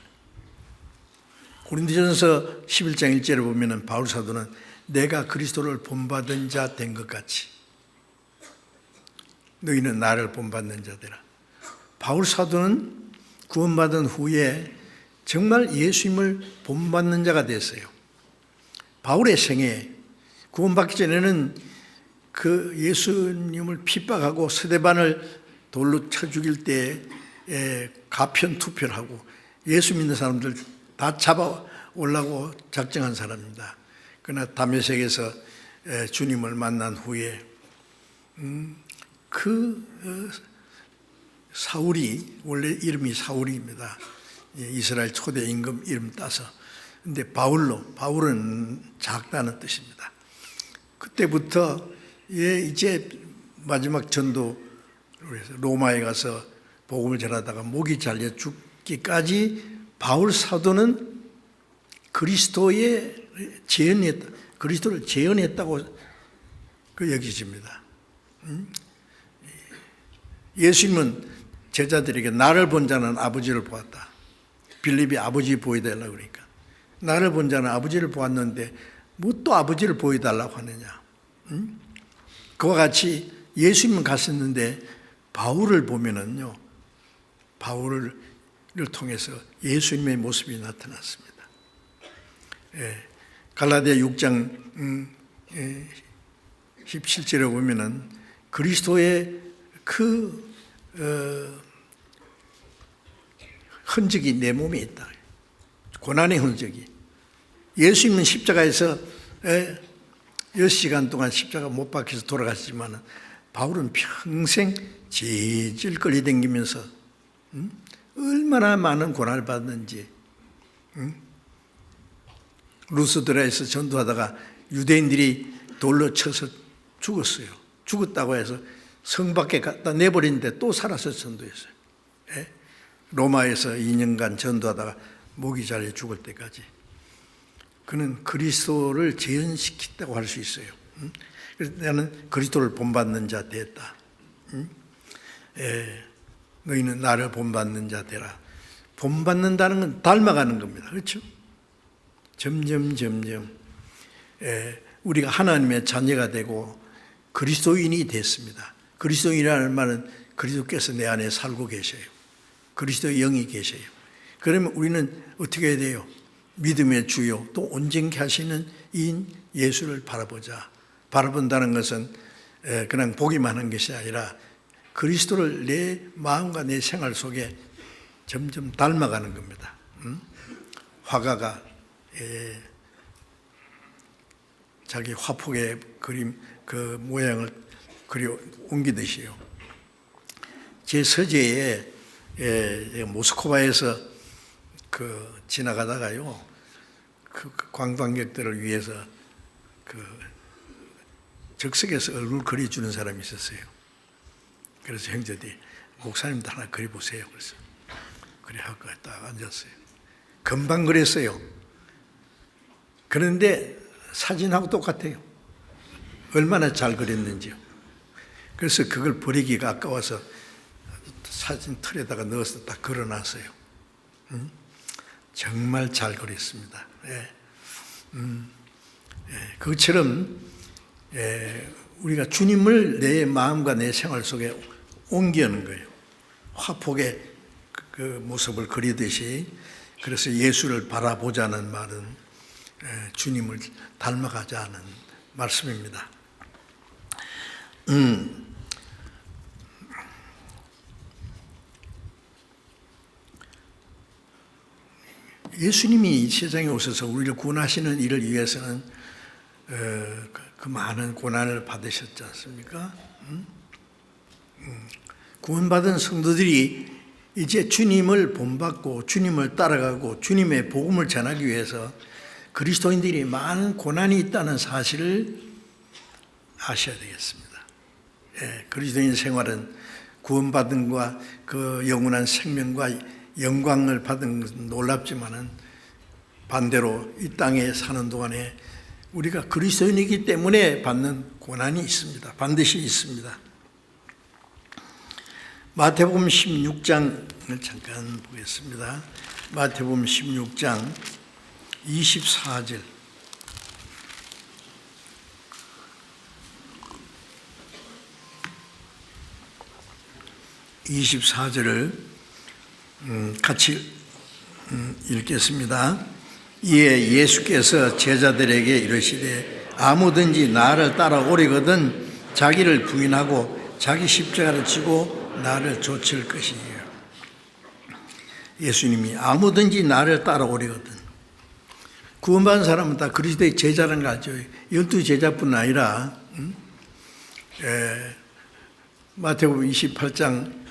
고린도전서 11장 1절에 보면은 바울 사도는 내가 그리스도를 본받은 자 된 것 같이 너희는 나를 본받는 자되라. 바울 사도는 구원받은 후에 정말 예수님을 본받는 자가 됐어요. 바울의 생애, 구원받기 전에는 그 예수님을 핍박하고 스데반을 돌로 쳐 죽일 때 가편투표하고 예수 믿는 사람들 다 잡아 오려고 작정한 사람입니다. 그러나 다메섹에서 주님을 만난 후에 사울이, 원래 이름이 사울입니다. 이스라엘 초대 임금 이름 따서. 근데 바울은 작다는 뜻입니다. 그때부터 이제 마지막 전도 로마에 가서 복음을 전하다가 목이 잘려 죽기까지 바울 사도는 그리스도를 재현했다고 여기집니다. 예수님은 제자들에게 나를 본 자는 아버지를 보았다. 빌립이 아버지 보여달라고 그러니까 나를 본 자는 아버지를 보았는데 뭐 또 아버지를 보여달라고 하느냐. 그와 같이 예수님은 갔었는데 바울을 보면은요, 바울을 통해서 예수님의 모습이 나타났습니다. 갈라디아 6장 17절에 보면은 그리스도의 그 흔적이 내 몸에 있다. 고난의 흔적이. 예수님은 십자가에서 6시간 동안 십자가 못 박혀서 돌아가시지만 바울은 평생 질질 끌려다니면서 얼마나 많은 고난을 받는지. 루스드라에서 전도하다가 유대인들이 돌로 쳐서 죽었어요. 죽었다고 해서 성 밖에 갖다 내버리는데 또 살아서 전도했어요. 로마에서 2년간 전도하다가 목이 잘려 죽을 때까지. 그는 그리스도를 재현시켰다고 할 수 있어요. 그래서 나는 그리스도를 본받는 자 되었다. 너희는 나를 본받는 자 되라. 본받는다는 건 닮아가는 겁니다. 그렇죠? 점점 우리가 하나님의 자녀가 되고 그리스도인이 됐습니다. 그리스도인이라는 말은 그리스도께서 내 안에 살고 계셔요. 그리스도의 영이 계셔요. 그러면 우리는 어떻게 해야 돼요? 믿음의 주요 또 온전케 하시는 이인 예수를 바라보자. 바라본다는 것은 그냥 보기만 한 것이 아니라 그리스도를 내 마음과 내 생활 속에 점점 닮아가는 겁니다. 화가가 자기 화폭의 그림 그 모양을 그려 옮기듯이요. 제 서재에 모스크바에서 지나가다가요, 그 관광객들을 위해서 적석에서 얼굴 그려주는 사람이 있었어요. 그래서 형제들이 목사님도 하나 그려보세요. 그래서 그래 하고 딱 앉았어요. 금방 그렸어요. 그런데 사진하고 똑같아요. 얼마나 잘 그렸는지요. 그래서 그걸 버리기가 아까워서 사진 틀에다가 넣어서 딱 걸어놨어요. 정말 잘 그렸습니다. 그것처럼 우리가 주님을 내 마음과 내 생활 속에 옮기는 거예요. 화폭의 그 모습을 그리듯이. 그래서 예수를 바라보자는 말은 주님을 닮아가자는 말씀입니다. 예수님이 이 세상에 오셔서 우리를 구원하시는 일을 위해서는 그 많은 고난을 받으셨지 않습니까? 구원받은 성도들이 이제 주님을 본받고 주님을 따라가고 주님의 복음을 전하기 위해서 그리스도인들이 많은 고난이 있다는 사실을 아셔야 되겠습니다. 그리스도인 생활은 구원받은과 그 영원한 생명과 영광을 받은 것은 놀랍지만은 반대로 이 땅에 사는 동안에 우리가 그리스도인이기 때문에 받는 고난이 있습니다. 반드시 있습니다. 마태복음 16장을 잠깐 보겠습니다. 마태복음 16장 24절. 같이 읽겠습니다. 이에 예수께서 제자들에게 이르시되 아무든지 나를 따라오려거든 자기를 부인하고 자기 십자가를 지고 나를 좇을 것이에요. 예수님이 아무든지 나를 따라오려거든. 구원받은 사람은 다 그리스도의 제자라는 거 알죠? 12제자뿐 아니라 마태복음 28장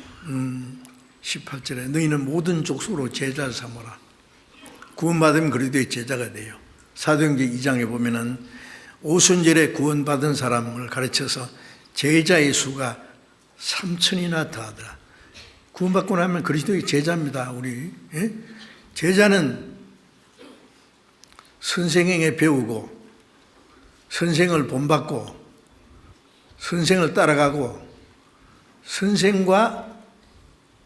18절에 너희는 모든 족속으로 제자를 삼아라. 구원받으면 그리스도의 제자가 돼요. 사도행전 2장에 보면은 오순절에 구원받은 사람을 가르쳐서 제자의 수가 3,000이나 더하더라. 구원받고 나면 그리스도의 제자입니다. 우리 제자는 선생에게 배우고 선생을 본받고 선생을 따라가고 선생과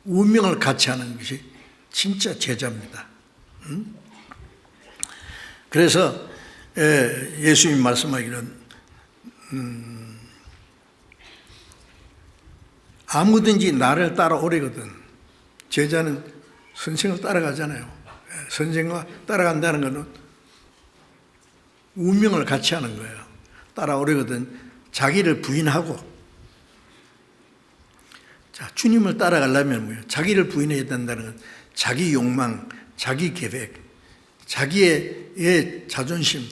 운명을 같이 하는 것이 진짜 제자입니다. 그래서 예수님 말씀하기는 아무든지 나를 따라오려거든. 제자는 선생을 따라가잖아요. 선생과 따라간다는 것은 운명을 같이 하는 거예요. 따라오려거든 자기를 부인하고. 자, 주님을 따라가려면 뭐예요? 자기를 부인해야 된다는 건 자기 욕망, 자기 계획, 자기의 자존심,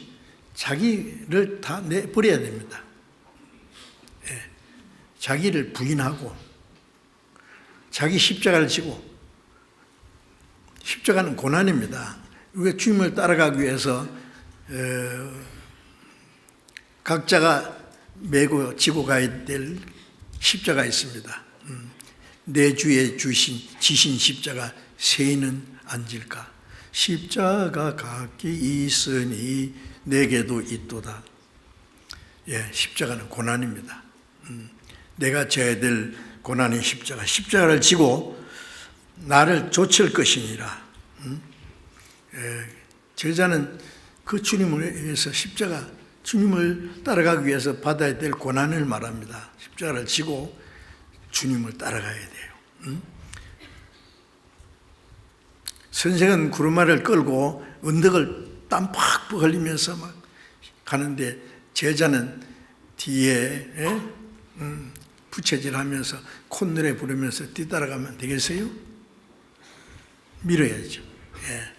자기를 다 내버려야 됩니다. 자기를 부인하고 자기 십자가를 지고 십자가는 고난입니다. 우리가 주님을 따라가기 위해서 각자가 메고 지고 가야 될 십자가 있습니다. 내 주에 지신 십자가 세이는 안 질까? 십자가 각기 있으니 내게도 있도다. 예, 십자가는 고난입니다. 내가 져야 될 고난의 십자가. 십자가를 지고 나를 좇을 것이니라. 제자는 그 주님을 위해서 십자가, 주님을 따라가기 위해서 받아야 될 고난을 말합니다. 십자가를 지고 주님을 따라가야 돼요. 선생은 구르마를 끌고 언덕을 땀 팍팍 흘리면서 막 가는데 제자는 뒤에 부채질하면서 콧노래 부르면서 뒤따라가면 되겠어요? 밀어야죠. 예.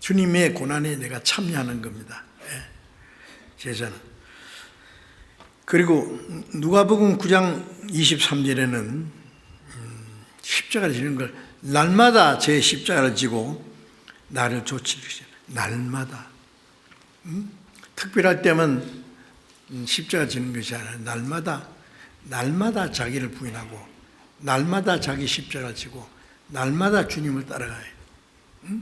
주님의 고난에 내가 참여하는 겁니다. 예. 제자는. 그리고 누가복음 9장 23절에는 십자가를 지는 걸 날마다 제 십자가를 지고 나를 좇으시는 날마다. 특별할 때면 십자가 지는 것이 아니라 날마다 자기를 부인하고 날마다 자기 십자가를 지고 날마다 주님을 따라가요. 네.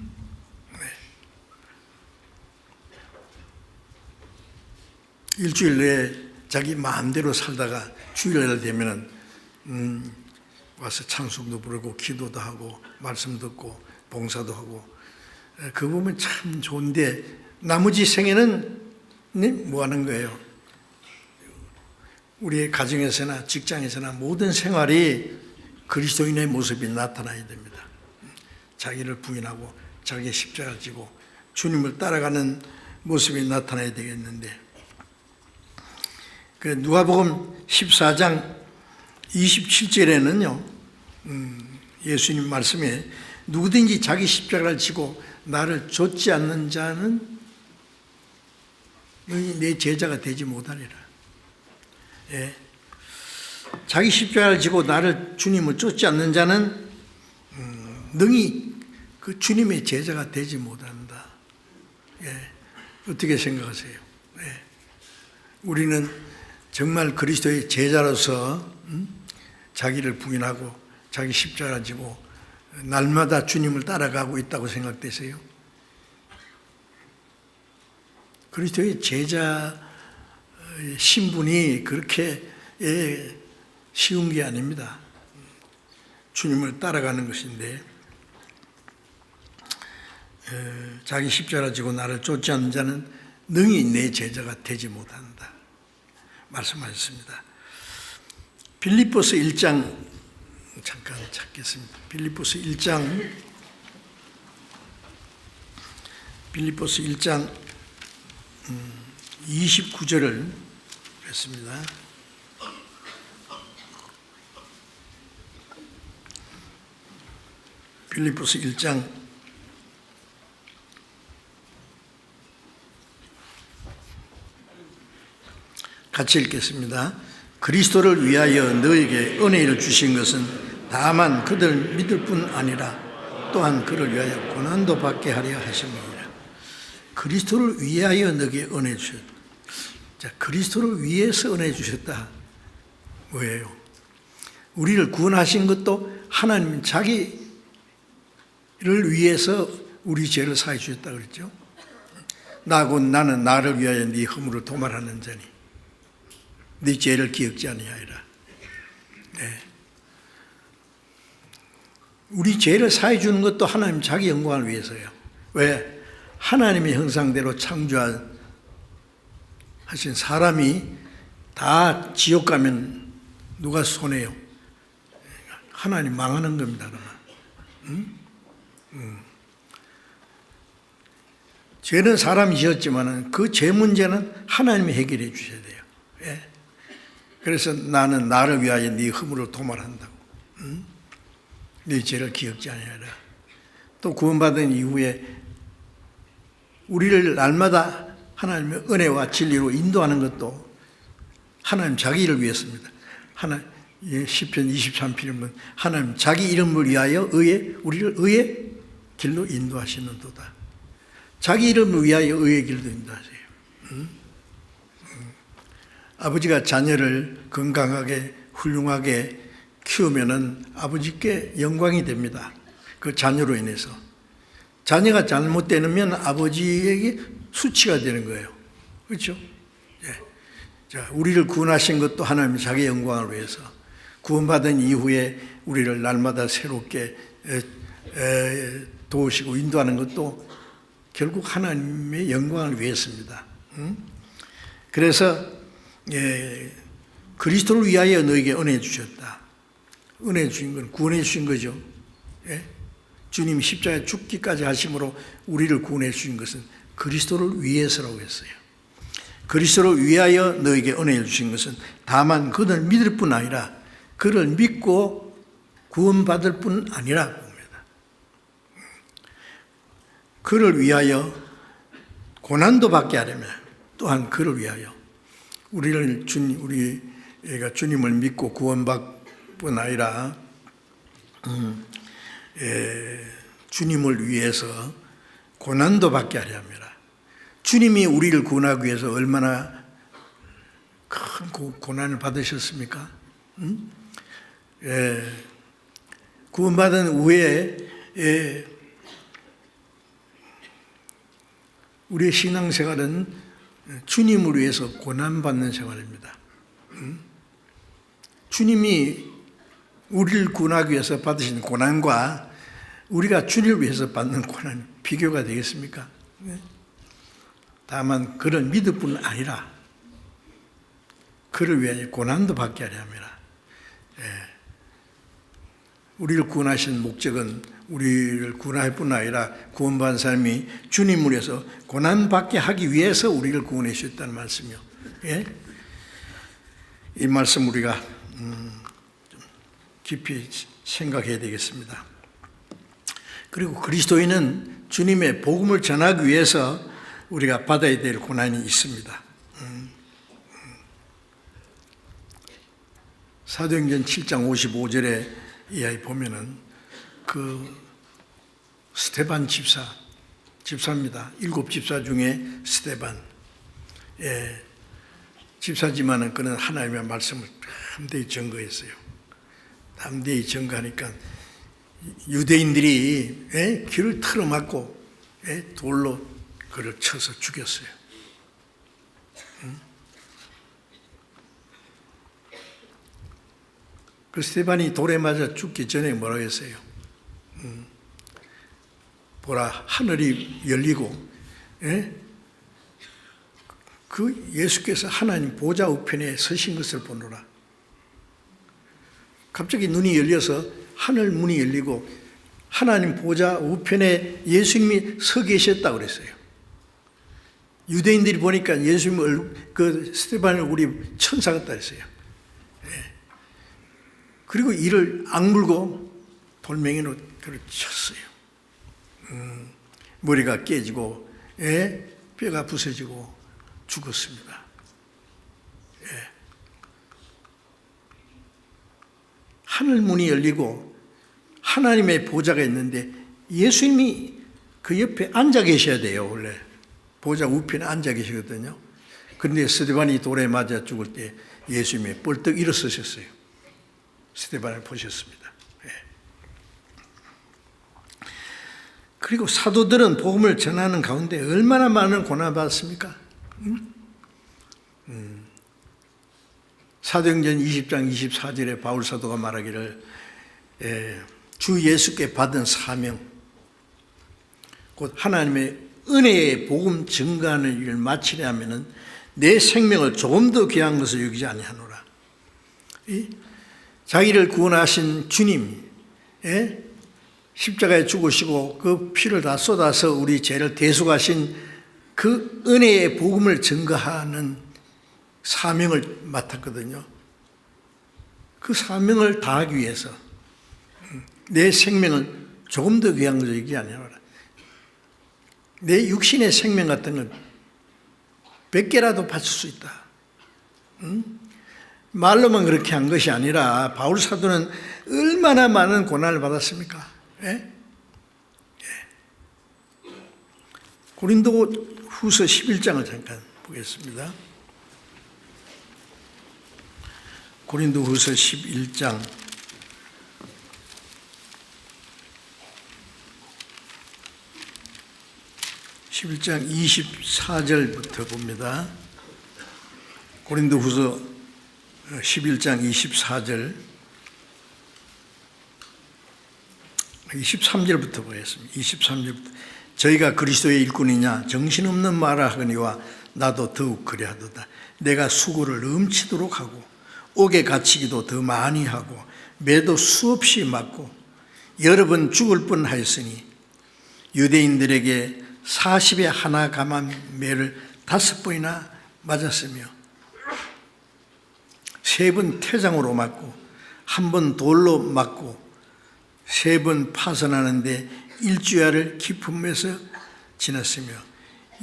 일주일 내에 자기 마음대로 살다가 주일날 되면은 와서 찬송도 부르고 기도도 하고 말씀 듣고 봉사도 하고 그거 보면 참 좋은데 나머지 생애는 뭐 하는 거예요? 우리의 가정에서나 직장에서나 모든 생활이 그리스도인의 모습이 나타나야 됩니다. 자기를 부인하고 자기의 십자가를 지고 주님을 따라가는 모습이 나타나야 되겠는데 그 누가복음 14장 27절에는요 예수님 말씀에 누구든지 자기 십자가를 지고 나를 좇지 않는 자는 너희 내 제자가 되지 못하리라. 예. 자기 십자가를 지고 나를 주님을 쫓지 않는 자는 능히 그 주님의 제자가 되지 못한다. 예. 어떻게 생각하세요? 예. 우리는 정말 그리스도의 제자로서 자기를 부인하고 자기 십자가를 지고 날마다 주님을 따라가고 있다고 생각되세요? 그리스도의 제자 신분이 그렇게 쉬운 게 아닙니다. 주님을 따라가는 것인데 자기 십자가를 지고 나를 쫓지 않는 자는 능히 내 제자가 되지 못한다 말씀하셨습니다. 빌립보서 1장 잠깐 찾겠습니다. 빌립보서 1장 29절을 했습니다. 빌립보서 1장 '같이 읽겠습니다. 그리스도를 위하여 너에게 은혜를 주신 것은 다만 그들 믿을 뿐 아니라 또한 그를 위하여 고난도 받게 하려 하심이니라. 그리스도를 위하여 너에게 은혜 주셨다. 자, 그리스도를 위해서 은혜 주셨다. 뭐예요? 우리를 구원하신 것도 하나님 자기를 위해서 우리 죄를 사해 주셨다 그랬죠. 나는 나를 위하여 네 허물을 도말하는 자니 네 죄를 기억지 아니하리라. 네. 우리 죄를 사해 주는 것도 하나님 자기 영광을 위해서요. 왜? 하나님의 형상대로 창조하신 사람이 다 지옥 가면 누가 손해요? 하나님 망하는 겁니다. 그러면. 죄는 사람이 지었지만 그 죄 문제는 하나님이 해결해 주셔야 돼요. 예? 그래서 나는 나를 위하여 네 허물을 도말한다고. 네 죄를 기억지 아니하라. 또 구원받은 이후에 우리를 날마다 하나님의 은혜와 진리로 인도하는 것도 하나님 자기를 위해서입니다. 시편 23편이면 하나님 자기 이름을 위하여 우리를 의의 길로 인도하시는도다. 자기 이름을 위하여 의의 길로 인도하세요. 아버지가 자녀를 건강하게 훌륭하게 키우면은 아버지께 영광이 됩니다. 그 자녀로 인해서. 자녀가 잘못되면 아버지에게 수치가 되는 거예요. 그렇죠? 예. 자, 우리를 구원하신 것도 하나님 자기 영광을 위해서, 구원받은 이후에 우리를 날마다 새롭게 도우시고 인도하는 것도 결국 하나님의 영광을 위해서입니다. 그래서 그리스도를 위하여 너에게 은혜 주셨다. 은혜 주신 건 구원해 주신 거죠. 예? 주님이 십자가에 죽기까지 하심으로 우리를 구원해 주신 것은 그리스도를 위해서라고 했어요. 그리스도를 위하여 너에게 은혜 주신 것은 다만 그를 믿을 뿐 아니라 그를 믿고 구원받을 뿐 아니라 봅니다. 그를 위하여 고난도 받게 하려면 또한 그를 위하여 우리가 주님을 믿고 구원받을 뿐 아니라 주님을 위해서 고난도 받게 하려 합니다. 주님이 우리를 구원하기 위해서 얼마나 큰 고난을 받으셨습니까? 구원받은 후에 우리의 신앙생활은 주님을 위해서 고난받는 생활입니다. 주님이 우리를 구원하기 위해서 받으신 고난과 우리가 주님을 위해서 받는 고난이 비교가 되겠습니까? 다만 그를 믿을 뿐 아니라 그를 위해 고난도 받게 하려 합니다. 우리를 구원하신 목적은 우리를 구원할 뿐 아니라 구원받은 사람이 주님을 위해서 고난받게 하기 위해서 우리를 구원해 주셨다는 말씀이요. 이 말씀 우리가 깊이 생각해야 되겠습니다. 그리고 그리스도인은 주님의 복음을 전하기 위해서 우리가 받아야 될 고난이 있습니다. 사도행전 7장 55절에 이하에 보면은 그 스데반 집사입니다. 7 집사 중에 스데반. 집사지만은 그는 하나님의 말씀을 담대히 증거했어요. 담대히 증거하니까 유대인들이 길을 틀어막고 돌로 그를 쳐서 죽였어요. 그 스데반이 돌에 맞아 죽기 전에 뭐라고 했어요? 보라, 하늘이 열리고 그 예수께서 하나님 보좌 우편에 서신 것을 보노라. 갑자기 눈이 열려서 하늘 문이 열리고 하나님 보좌 우편에 예수님이 서 계셨다고 그랬어요. 유대인들이 보니까 예수님 그 스데반 얼굴이 천사 같다 했어요. 그리고 이를 악물고 돌멩이로 그를 쳤어요. 머리가 깨지고 뼈가 부서지고 죽었습니다. 하늘 문이 열리고 하나님의 보좌가 있는데 예수님이 그 옆에 앉아 계셔야 돼요. 원래 보좌 우편에 앉아 계시거든요. 그런데 스데반이 돌에 맞아 죽을 때 예수님이 벌떡 일어서셨어요. 스데반을 보셨습니다. 그리고 사도들은 복음을 전하는 가운데 얼마나 많은 고난을 받았습니까? 사도행전 20장 24절에 바울 사도가 말하기를 주 예수께 받은 사명 곧 하나님의 은혜의 복음 증거하는 일을 마치려 하면은 내 생명을 조금 더 귀한 것을 여기지 아니하노라. 자기를 구원하신 주님 십자가에 죽으시고 그 피를 다 쏟아서 우리 죄를 대속하신 그 은혜의 복음을 증거하는 사명을 맡았거든요. 그 사명을 다하기 위해서 내 생명을 조금 더 귀한 것을 여기지 아니하노라. 내 육신의 생명 같은 건 100개라도 바칠 수 있다. 말로만 그렇게 한 것이 아니라 바울 사도는 얼마나 많은 고난을 받았습니까? 예? 고린도 후서 11장을 잠깐 보겠습니다. 고린도 후서 11장 24절부터 봅니다. 고린도 후서 11장 24절 23절부터 보겠습니다. 23절부터 저희가 그리스도의 일꾼이냐 정신없는 말을 하거니와 나도 더욱 그리하도다. 내가 수고를 넘치도록 하고 옥에 갇히기도 더 많이 하고 매도 수없이 맞고 여러 번 죽을 뻔하였으니 유대인들에게 40에 하나 감한 매를 5번이나 맞았으며 3번 태장으로 맞고 1번 돌로 맞고 3번 파선하는데 일주야를 깊음에서 지났으며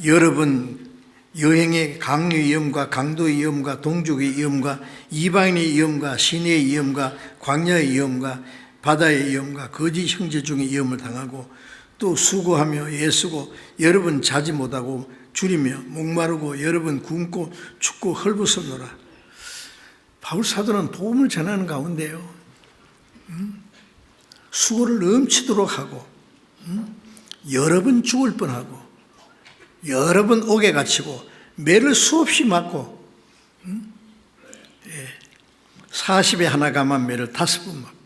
여러 번 여행의 강류의 위험과 강도의 위험과 동족의 위험과 이방인의 위험과 시내의 위험과 광야의 위험과 바다의 위험과 거짓 형제 중의 위험을 당하고 또 수고하며 애쓰고 여러 번 자지 못하고 줄이며 목마르고 여러 번 굶고 춥고 헐벗었노라. 바울 사도는 복음을 전하는 가운데요, 수고를 넘치도록 하고 여러 번 죽을 뻔하고 여러 번 옥에 갇히고 매를 수없이 맞고 40에 하나 감한 매를 5번 맞고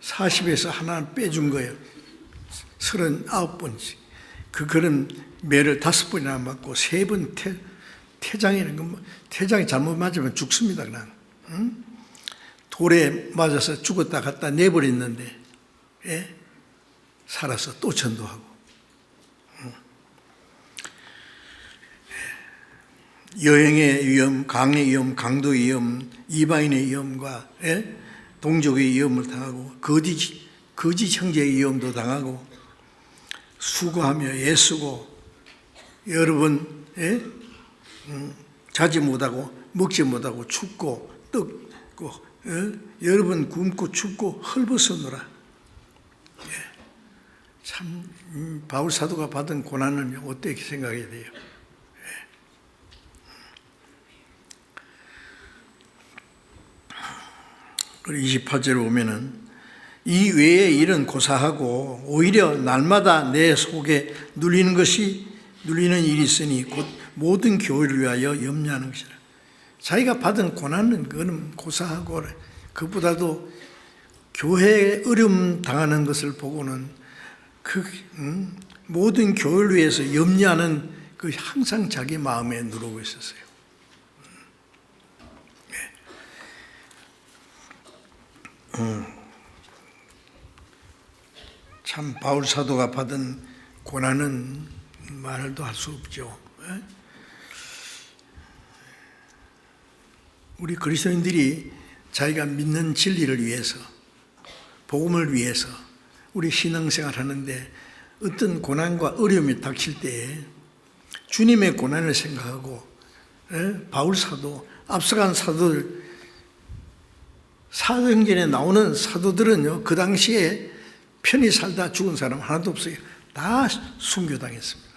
40에서 하나 빼준 거예요. 39번씩. 그런 매를 5번이나 맞고 3번 태장이라는 건 태장이 잘못 맞으면 죽습니다. 그냥 돌에 맞아서 죽었다 갔다 내버렸는데 살아서 또 전도하고 여행의 위험, 강의 위험, 강도의 위험, 이방인의 위험과 동족의 위험을 당하고 거짓 형제의 위험도 당하고 수고하며 애쓰고 여러 번 자지 못하고 먹지 못하고 춥고 뜨고 여러 번 굶고 춥고 헐벗었노라. 참 바울 사도가 받은 고난은 어떻게 생각해야 돼요? 그리고 28절에 보면은 이 외에 일은 고사하고 오히려 날마다 내 속에 눌리는 일이 있으니 곧 모든 교회를 위하여 염려하는 것이라. 자기가 받은 고난은 그는 고사하고 그보다도 교회에 어려움 당하는 것을 보고는 모든 교회를 위해서 염려하는 그 항상 자기 마음에 누르고 있었어요. 참 바울 사도가 받은 고난은 말도 할 수 없죠. 우리 그리스도인들이 자기가 믿는 진리를 위해서, 복음을 위해서 우리 신앙생활 하는데 어떤 고난과 어려움이 닥칠 때에 주님의 고난을 생각하고 바울 사도, 앞서간 사도들, 사도행전에 나오는 사도들은요, 그 당시에 편히 살다 죽은 사람 하나도 없어요. 다 순교당했습니다.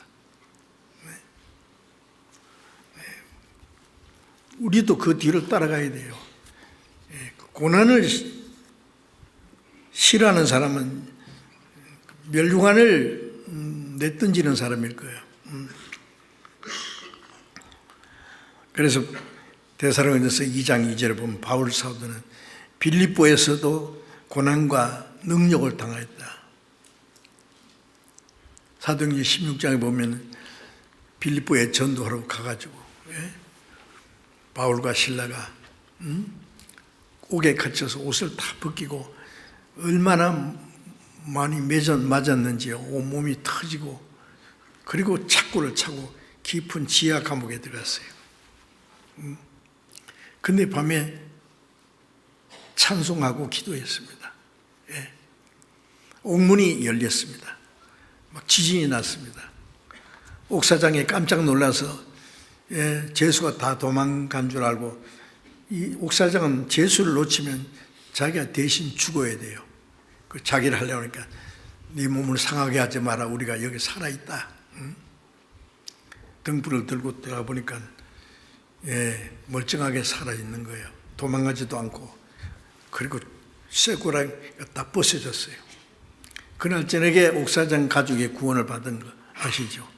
우리도 그 뒤를 따라가야 돼요. 고난을 싫어하는 사람은 멸류관을 내던지는 사람일 거예요. 그래서 데살로니가서 2장 2절에 보면 바울 사도는 빌립보에서도 고난과 능력을 당하였다. 사도행전 16장에 보면 빌립보에 전도하러 가가지고 바울과 실라가 옥에 갇혀서 옷을 다 벗기고 얼마나 많이 맞았는지 온몸이 터지고 그리고 착고를 차고 깊은 지하 감옥에 들어갔어요. 근데 밤에 찬송하고 기도했습니다. 옥문이 열렸습니다. 막 지진이 났습니다. 옥사장에 깜짝 놀라서 죄수가 다 도망간 줄 알고, 이 옥사장은 죄수를 놓치면 자기가 대신 죽어야 돼요. 그 자기를 하려고 하니까 네 몸을 상하게 하지 마라. 우리가 여기 살아있다. 응? 등불을 들고 들어가 보니까 멀쩡하게 살아있는 거예요. 도망가지도 않고. 그리고 쇠고랑 다 벗어졌어요. 그날 저녁에 옥사장 가족의 구원을 받은 거 아시죠?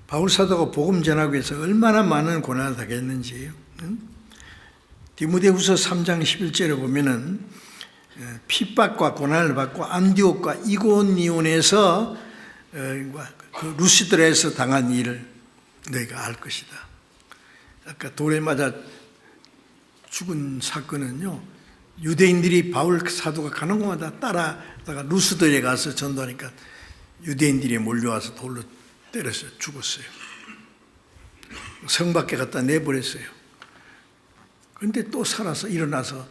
바울 사도가 복음 전하기 위해서 얼마나 많은 고난을 당했는지. 디모데후서 3장 11절에 보면은 핍박과 고난을 받고 안디옥과 이고니온에서 그 루시드라에서 당한 일을 너희가 알 것이다. 아까 돌에 맞아 죽은 사건은요, 유대인들이 바울 사도가 가는 곳마다 따라다가 루스드에 가서 전도하니까 유대인들이 몰려와서 돌로 때려서 죽었어요. 성 밖에 갖다 내버렸어요. 그런데 또 살아서 일어나서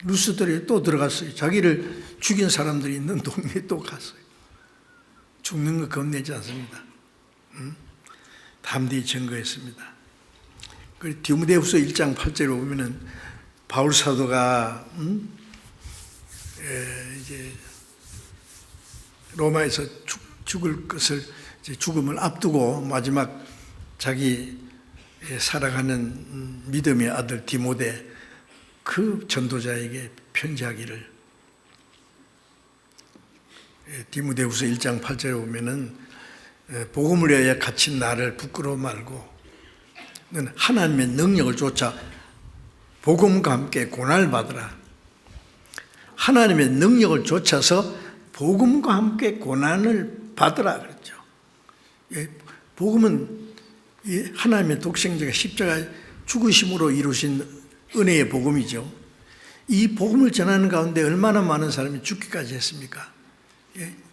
루스드에 또 들어갔어요. 자기를 죽인 사람들이 있는 동네에 또 갔어요. 죽는 거 겁내지 않습니다. 담대히 증거했습니다. 그 디모데후서 1장 8절에 보면은 바울 사도가 이제 로마에서 죽을 것을 이제 죽음을 앞두고 마지막 자기 살아가는 믿음의 아들 디모데 그 전도자에게 편지하기를, 디모데후서 1장 8절에 보면은 복음을 위하여 갇힌 나를 부끄러워 말고 너는 하나님의 능력을 쫓아 복음과 함께 고난을 받으라. 하나님의 능력을 쫓아서 복음과 함께 고난을 받으라 그랬죠. 복음은 하나님의 독생자가 십자가 죽으심으로 이루신 은혜의 복음이죠. 이 복음을 전하는 가운데 얼마나 많은 사람이 죽기까지 했습니까?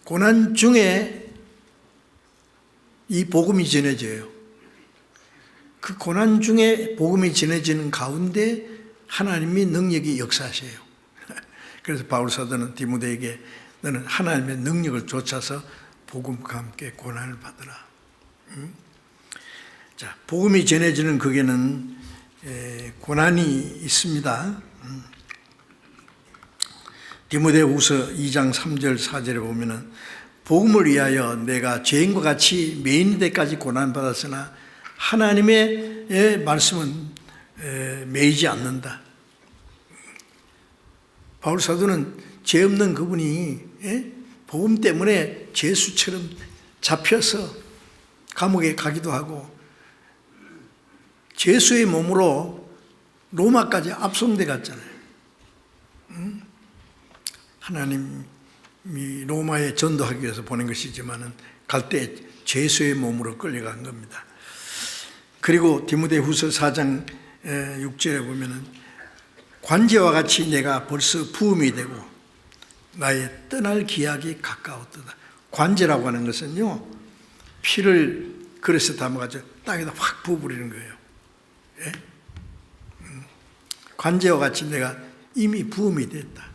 고난 중에 이 복음이 전해져요. 그 고난 중에 복음이 전해지는 가운데 하나님이 능력이 역사하셔요. 그래서 바울 사도는 디모데에게 너는 하나님의 능력을 쫓아서 복음과 함께 고난을 받으라. 자, 복음이 전해지는 극에는 고난이 있습니다. 디모데후서 2장 3절 4절에 보면은 복음을 위하여 내가 죄인과 같이 매인 데까지 고난 받았으나 하나님의 말씀은 매이지 않는다. 바울 사도는 죄 없는 그분이 복음 때문에 죄수처럼 잡혀서 감옥에 가기도 하고 죄수의 몸으로 로마까지 압송돼 갔잖아요. 하나님이 로마에 전도하기 위해서 보낸 것이지만은 갈 때 죄수의 몸으로 끌려간 겁니다. 그리고 디모데후서 4장 6절에 보면은 관제와 같이 내가 벌써 부음이 되고 나의 떠날 기약이 가까웠도다. 관제라고 하는 것은요, 피를 그릇에 담아가지고 땅에다 확 부어버리는 거예요. 예? 관제와 같이 내가 이미 부음이 됐다.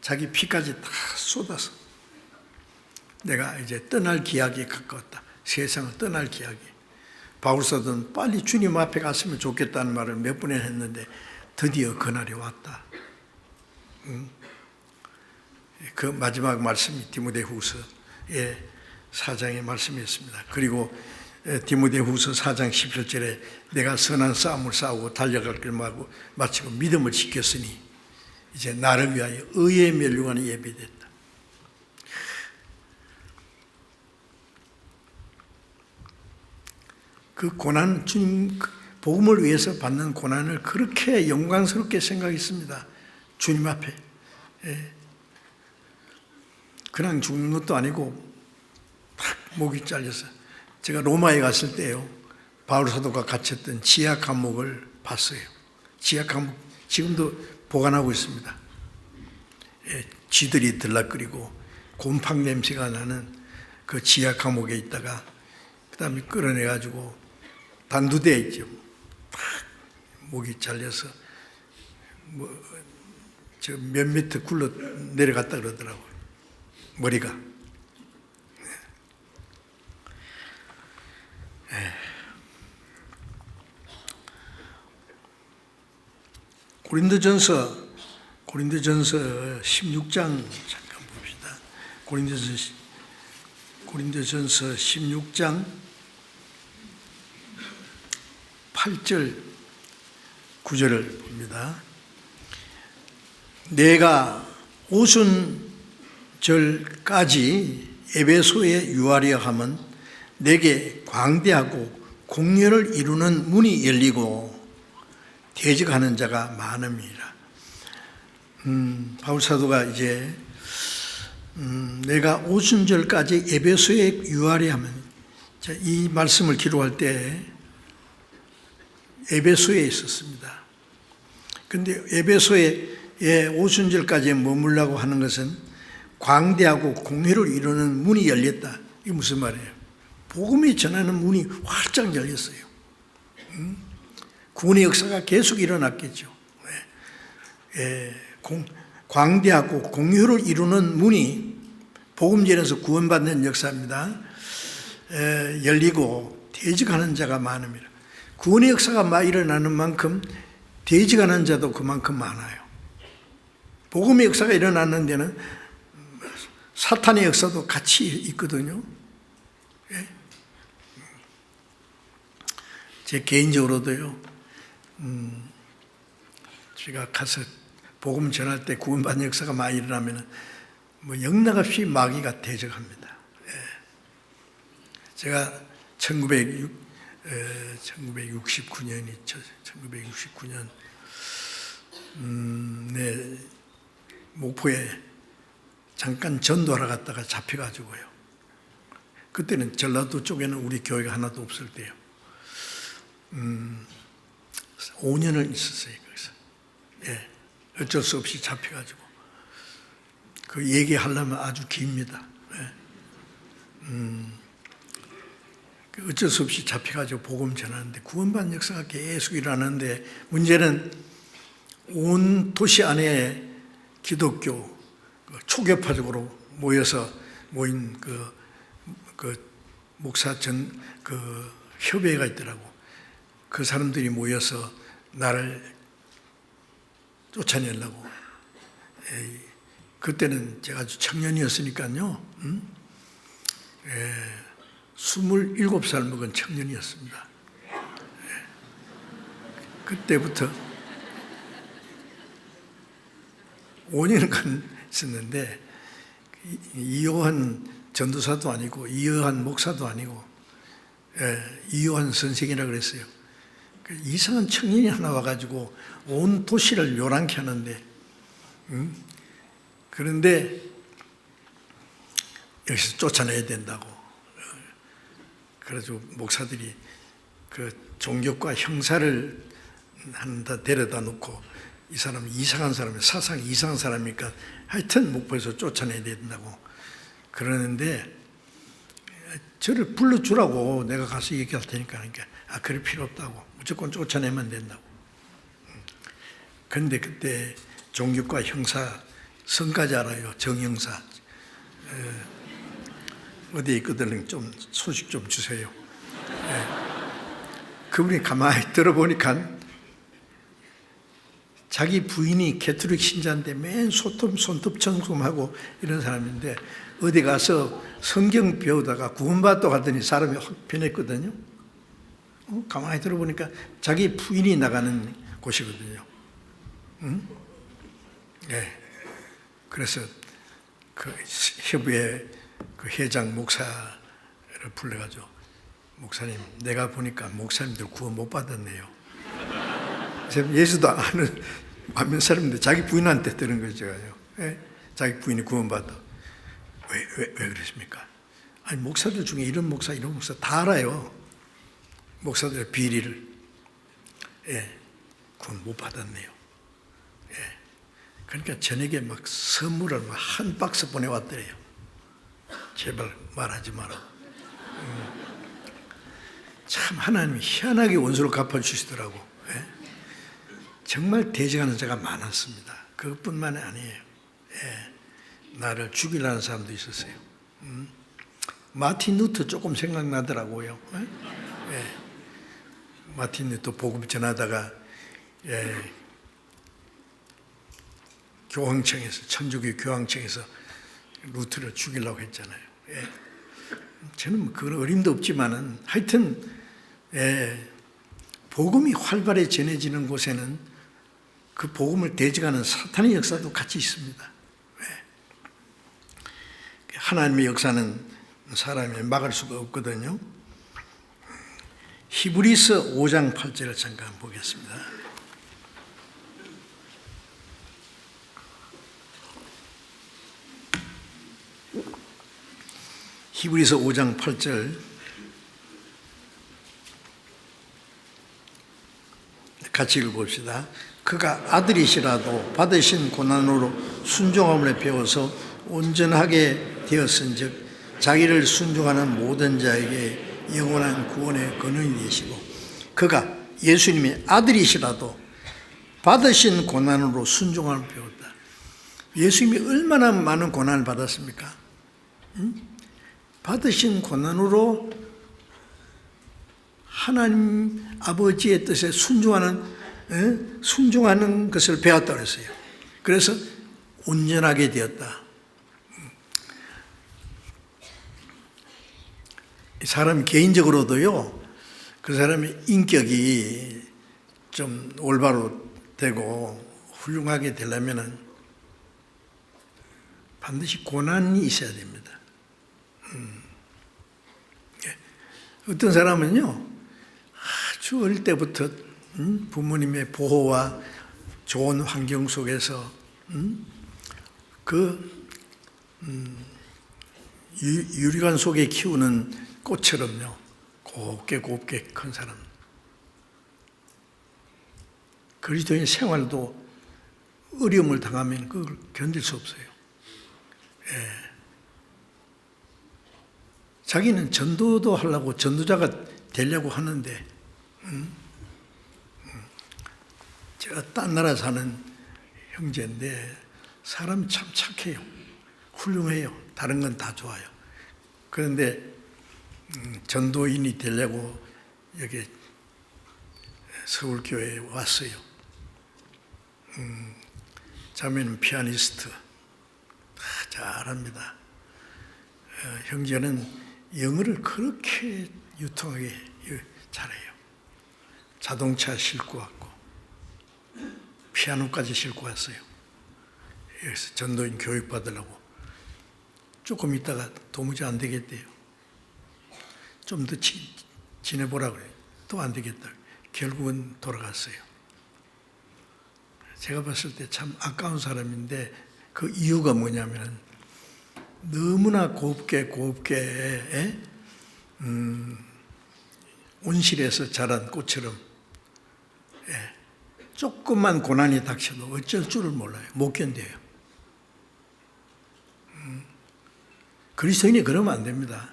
자기 피까지 다 쏟아서 내가 이제 떠날 기약이 가까웠다. 세상을 떠날 기약이. 바울사도는 빨리 주님 앞에 갔으면 좋겠다는 말을 몇 번이나 했는데 드디어 그날이 왔다. 그 마지막 말씀이 디모데후서의 4장의 말씀이었습니다. 그리고 디모데후서 4장 17절에 내가 선한 싸움을 싸우고 달려갈 길 마치고 믿음을 지켰으니 이제 나를 위하여 의의 멸류관이 예비됐다. 그 고난, 주님 복음을 위해서 받는 고난을 그렇게 영광스럽게 생각했습니다. 주님 앞에. 그냥 죽는 것도 아니고 탁 목이 잘려서. 제가 로마에 갔을 때요, 바울 사도가 갇혔던 지하 감옥을 봤어요. 지하 감옥 지금도 보관하고 있습니다. 쥐들이 들락거리고 곰팡 냄새가 나는 그 지하 감옥에 있다가 그 다음에 끌어내가지고 단두대에 있죠. 팍 목이 잘려서 저 몇 미터 굴러 내려갔다 그러더라고요. 머리가. 고린도전서 16장 잠깐 봅시다. 고린도전서 16장 8절 9절을 봅니다. 내가 오순절까지 에베소에 유하려 함은 내게 광대하고 공렬을 이루는 문이 열리고 대적하는 자가 많음이라. 바울사도가 이제 내가 오순절까지 에베소에 유하려 하면, 이 말씀을 기록할 때 에베소에 있었습니다. 그런데 에베소에 오순절까지 머물라고 하는 것은 광대하고 공회를 이루는 문이 열렸다. 이게 무슨 말이에요? 복음이 전하는 문이 활짝 열렸어요. 구원의 역사가 계속 일어났겠죠. 광대하고 공효를 이루는 문이 복음 전에서 구원받는 역사입니다. 열리고 대적하는 자가 많음이라. 구원의 역사가 막 일어나는 만큼 대적하는 자도 그만큼 많아요. 복음의 역사가 일어나는 데는 사탄의 역사도 같이 있거든요. 제 개인적으로도요, 제가 가서 복음 전할 때 구원받는 역사가 많이 일어나면 영락없이 마귀가 대적합니다. 제가 1969년이죠. 1969년 목포에 잠깐 전도하러 갔다가 잡혀가지고요. 그때는 전라도 쪽에는 우리 교회가 하나도 없을 때요. 5년을 있었어요, 거기서. 어쩔 수 없이 잡혀가지고. 그 얘기하려면 아주 깁니다. 어쩔 수 없이 잡혀가지고 복음 전하는데 구원받는 역사가 계속 일어나는데, 문제는 온 도시 안에 기독교 초교파적으로 모인 목사 협회가 있더라고. 그 사람들이 모여서 나를 쫓아내려고. 그때는 제가 아주 청년이었으니까요. 27살 먹은 청년이었습니다. 그때부터 5년간 있었는데, 이요한 전도사도 아니고 이요한 목사도 아니고 이요한 선생이라 그랬어요. 이상한 청년이 하나 와가지고 온 도시를 요란케 하는데, 그런데 여기서 쫓아내야 된다고. 그래가지고 목사들이 그 종교과 형사를 한다 데려다 놓고, 이 사람은 이상한 사람이에요. 사상이 이상한 사람이니까 하여튼 목포에서 쫓아내야 된다고 그러는데, 저를 불러주라고, 내가 가서 얘기할 테니까. 그럴 필요 없다고. 무조건 쫓아내면 된다고. 그런데 그때 종교과 형사, 성까지 알아요. 정형사. 어디에 있거든, 좀 소식 좀 주세요. 그분이 가만히 들어보니까 자기 부인이 캐톨릭 신자인데 맨 손톱 청소하고 이런 사람인데, 어디 가서 성경 배우다가 구원받고 가더니 사람이 확 변했거든요. 가만히 들어보니까 자기 부인이 나가는 곳이거든요. 그래서 그 협의회 그 회장 목사를 불러가지고, 목사님, 내가 보니까 목사님들 구원 못 받았네요. 예수도 아는 완면 사람인데 자기 부인한테 들은 거죠. 자기 부인이 구원받아. 왜 그러십니까? 아니, 목사들 중에 이런 목사 다 알아요. 목사들의 비리를. 구원 못 받았네요. 그러니까 저에게 막 선물을 막 한 박스 보내왔더래요. 제발 말하지 마라. 참 하나님이 희한하게 원수를 갚아주시더라고. 정말 대적하는 자가 많았습니다. 그것뿐만이 아니에요. 나를 죽이려는 사람도 있었어요. 마틴 루터 조금 생각나더라고요. 마틴 루터 복음 전하다가 교황청에서, 천주교 교황청에서 루트를 죽이려고 했잖아요. 예. 저는 그런 어림도 없지만은 하여튼 복음이 활발히 전해지는 곳에는 그 복음을 대적하는 사탄의 역사도 같이 있습니다. 하나님의 역사는 사람이 막을 수가 없거든요. 히브리서 5장 8절을 잠깐 보겠습니다. 히브리서 5장 8절 같이 읽어봅시다. 그가 아들이시라도 받으신 고난으로 순종함을 배워서 온전하게 되었은즉 자기를 순종하는 모든 자에게 영원한 구원의 근원이 되시고, 그가 예수님의 아들이시라도 받으신 고난으로 순종함을 배웠다. 예수님이 얼마나 많은 고난을 받았습니까? 받으신 고난으로 하나님 아버지의 뜻에 순종하는 것을 배웠다고 했어요. 그래서 온전하게 되었다. 사람 개인적으로도요, 그 사람의 인격이 좀 올바로 되고 훌륭하게 되려면 반드시 고난이 있어야 됩니다. 어떤 사람은요, 아주 어릴 때부터 부모님의 보호와 좋은 환경 속에서 유리관 속에 키우는 꽃처럼요, 곱게 큰 사람. 그리스도인 생활도 어려움을 당하면 그걸 견딜 수 없어요. 자기는 전도도 하려고 전도자가 되려고 하는데, 제가 딴 나라 사는 형제인데 사람이 참 착해요. 훌륭해요. 다른 건 다 좋아요. 그런데 전도인이 되려고 여기 서울교회에 왔어요. 자매는 피아니스트 잘합니다. 형제는 영어를 그렇게 유통하게 잘해요. 자동차 싣고 왔고 피아노까지 싣고 왔어요. 여기서 전도인 교육 받으려고. 조금 있다가 도무지 안 되겠대요. 좀 더 지내보라 그래요. 또 안 되겠다. 결국은 돌아갔어요. 제가 봤을 때 참 아까운 사람인데, 그 이유가 뭐냐면 너무나 곱게 온실에서 자란 꽃처럼 조금만 고난이 닥쳐도 어쩔 줄을 몰라요. 못 견뎌요. 그리스도인이 그러면 안 됩니다.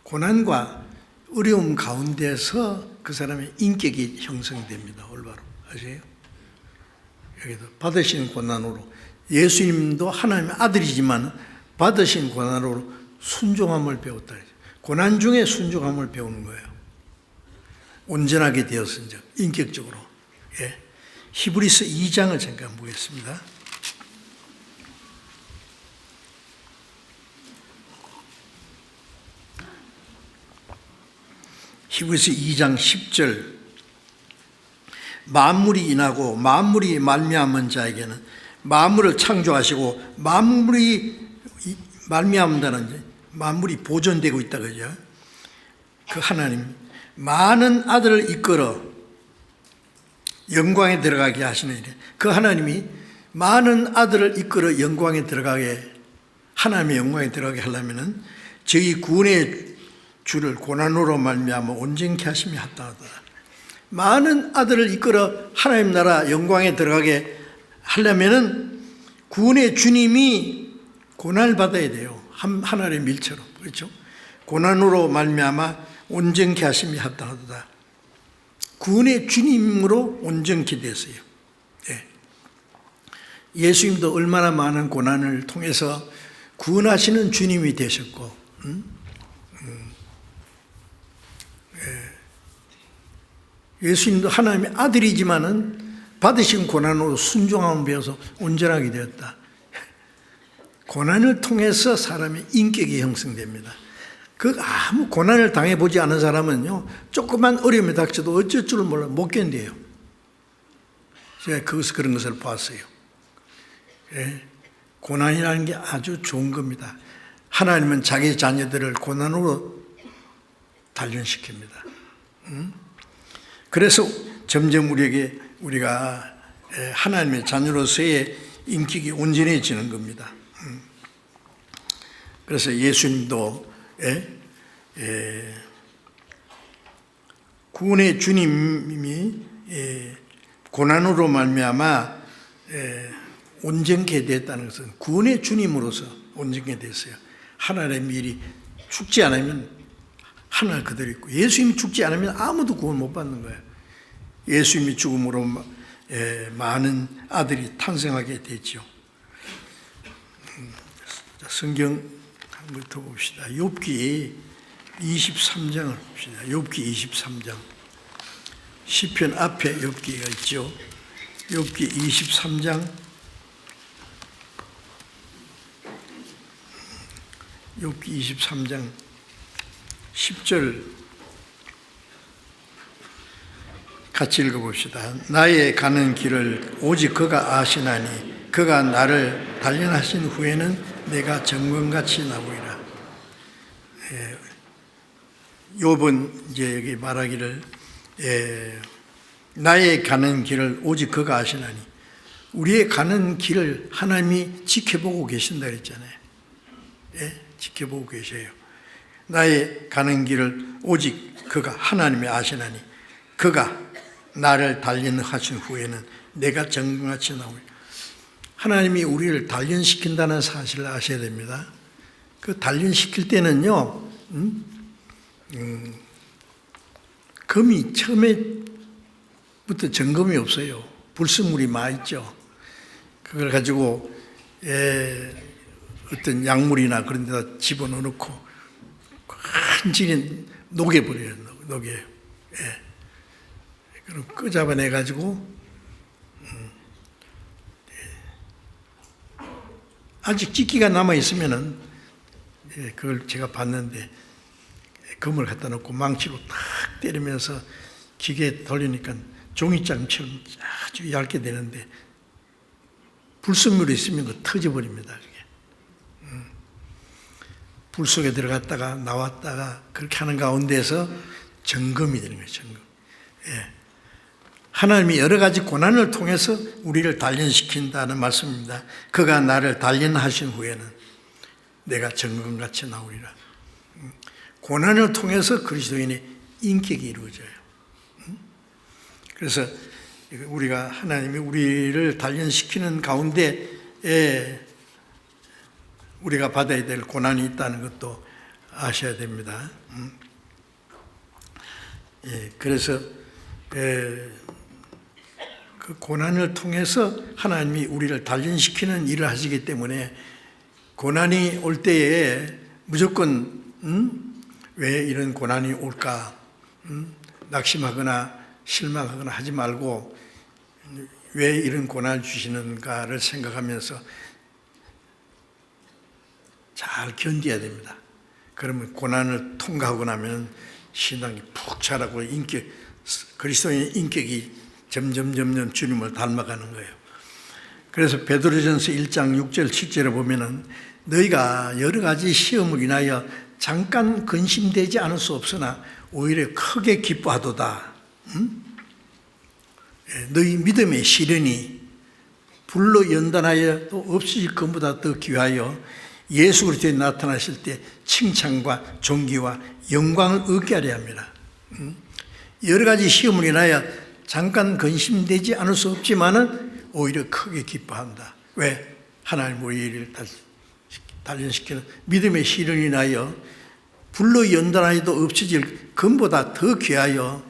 고난과 어려움 가운데서 그 사람의 인격이 형성됩니다. 올바로. 아세요? 여기도 받으신 고난으로, 예수님도 하나님의 아들이지만 받으신 고난으로 순종함을 배웠다. 고난 중에 순종함을 배우는 거예요. 온전하게 되었은즉, 인격적으로. 히브리서 2장을 잠깐 보겠습니다. 히브리서 2장 10절, 만물이 인하고 만물이 말미암은 자에게는 만물을 창조하시고 만물이 말미암다는, 만물이 보존되고 있다 그죠? 그 하나님 많은 아들을 이끌어 영광에 들어가게 하시는 일이에요. 그 하나님이 많은 아들을 이끌어 영광에 들어가게, 하나님의 영광에 들어가게 하려면은 저희 구원의 주를 고난으로 말미암아 온전케 하심이 합당하다. 많은 아들을 이끌어 하나님 나라 영광에 들어가게 하려면은 구원의 주님이 고난을 받아야 돼요. 하나님의 밀처럼. 그렇죠? 고난으로 말미암아 온전케 하심이 합당하다. 구원의 주님으로 온전케 됐어요. 예수님도 얼마나 많은 고난을 통해서 구원하시는 주님이 되셨고, 예수님도 하나님의 아들이지만은 받으신 고난으로 순종함을 배워서 온전하게 되었다. 고난을 통해서 사람의 인격이 형성됩니다. 그 아무 고난을 당해보지 않은 사람은요, 조그만 어려움이 닥쳐도 어쩔 줄을 몰라 못 견뎌요. 제가 거기서 그런 것을 봤어요. 예, 고난이라는 게 아주 좋은 겁니다. 하나님은 자기 자녀들을 고난으로 단련시킵니다. 그래서 점점 우리가 하나님의 자녀로서의 인격이 온전해지는 겁니다. 그래서 예수님도 구원의 주님이 고난으로 말미암아 온전케 됐다는 것은 구원의 주님으로서 온전케 됐어요. 하늘의 미리 죽지 않으면 하늘 그대로 있고, 예수님이 죽지 않으면 아무도 구원 못 받는 거예요. 예수님이 죽음으로 많은 아들이 탄생하게 됐죠. 성경 한 번 더 봅시다. 욥기 23장을 봅시다. 욥기 23장. 시편 앞에 욥기가 있죠. 욥기 23장. 욥기 23장 10절 같이 읽어봅시다. 나의 가는 길을 오직 그가 아시나니 그가 나를 단련하신 후에는 내가 정금같이 나오리라. 욥은 이제 여기 말하기를 나의 가는 길을 오직 그가 아시나니, 우리의 가는 길을 하나님이 지켜보고 계신다 그랬잖아요. 지켜보고 계셔요. 나의 가는 길을 오직 그가 하나님이 아시나니 그가 나를 단련하신 후에는 내가 정금같이 나오리라. 하나님이 우리를 단련시킨다는 사실을 아셔야 됩니다. 그 단련시킬 때는요, 금이 처음에부터 점검이 없어요. 불순물이 많이 있죠. 그걸 가지고 어떤 약물이나 그런 데다 집어넣고 완전히 녹여버려요. 녹여요. 그럼 끄잡아내가지고 아직 찌기가 남아있으면은 그걸 제가 봤는데 금을 갖다 놓고 망치로 탁 때리면서 기계에 돌리니까 종이장처럼 아주 얇게 되는데 불순물이 있으면 그 터져버립니다. 그게. 불 속에 들어갔다가 나왔다가 그렇게 하는 가운데서 점검이 되는 거예요. 점검. 하나님이 여러 가지 고난을 통해서 우리를 단련시킨다는 말씀입니다. 그가 나를 단련하신 후에는 내가 정금같이 나오리라. 고난을 통해서 그리스도인의 인격이 이루어져요. 그래서 우리가 하나님이 우리를 단련시키는 가운데 우리가 받아야 될 고난이 있다는 것도 아셔야 됩니다. 그래서 그 고난을 통해서 하나님이 우리를 단련시키는 일을 하시기 때문에 고난이 올 때에 무조건 왜 이런 고난이 올까 낙심하거나 실망하거나 하지 말고 왜 이런 고난을 주시는가를 생각하면서 잘 견뎌야 됩니다. 그러면 고난을 통과하고 나면 신앙이 푹 자라고 그리스도인의 인격이 점점 주님을 닮아가는 거예요. 그래서 베드로전서 1장 6절 7절에 보면은 너희가 여러 가지 시험을 인하여 잠깐 근심되지 않을 수 없으나 오히려 크게 기뻐하도다. 너희 믿음의 시련이 불로 연단하여 또 없으실 것보다 더 귀하여 예수 그리스도에 나타나실 때 칭찬과 존귀와 영광을 얻게 하려 합니다. 여러 가지 시험을 인하여 잠깐 근심되지 않을 수 없지만은 오히려 크게 기뻐한다. 왜? 하나님 우리를 단련시키는 믿음의 시련이 인하여 불로 연단하여도 없어질 금보다 더 귀하여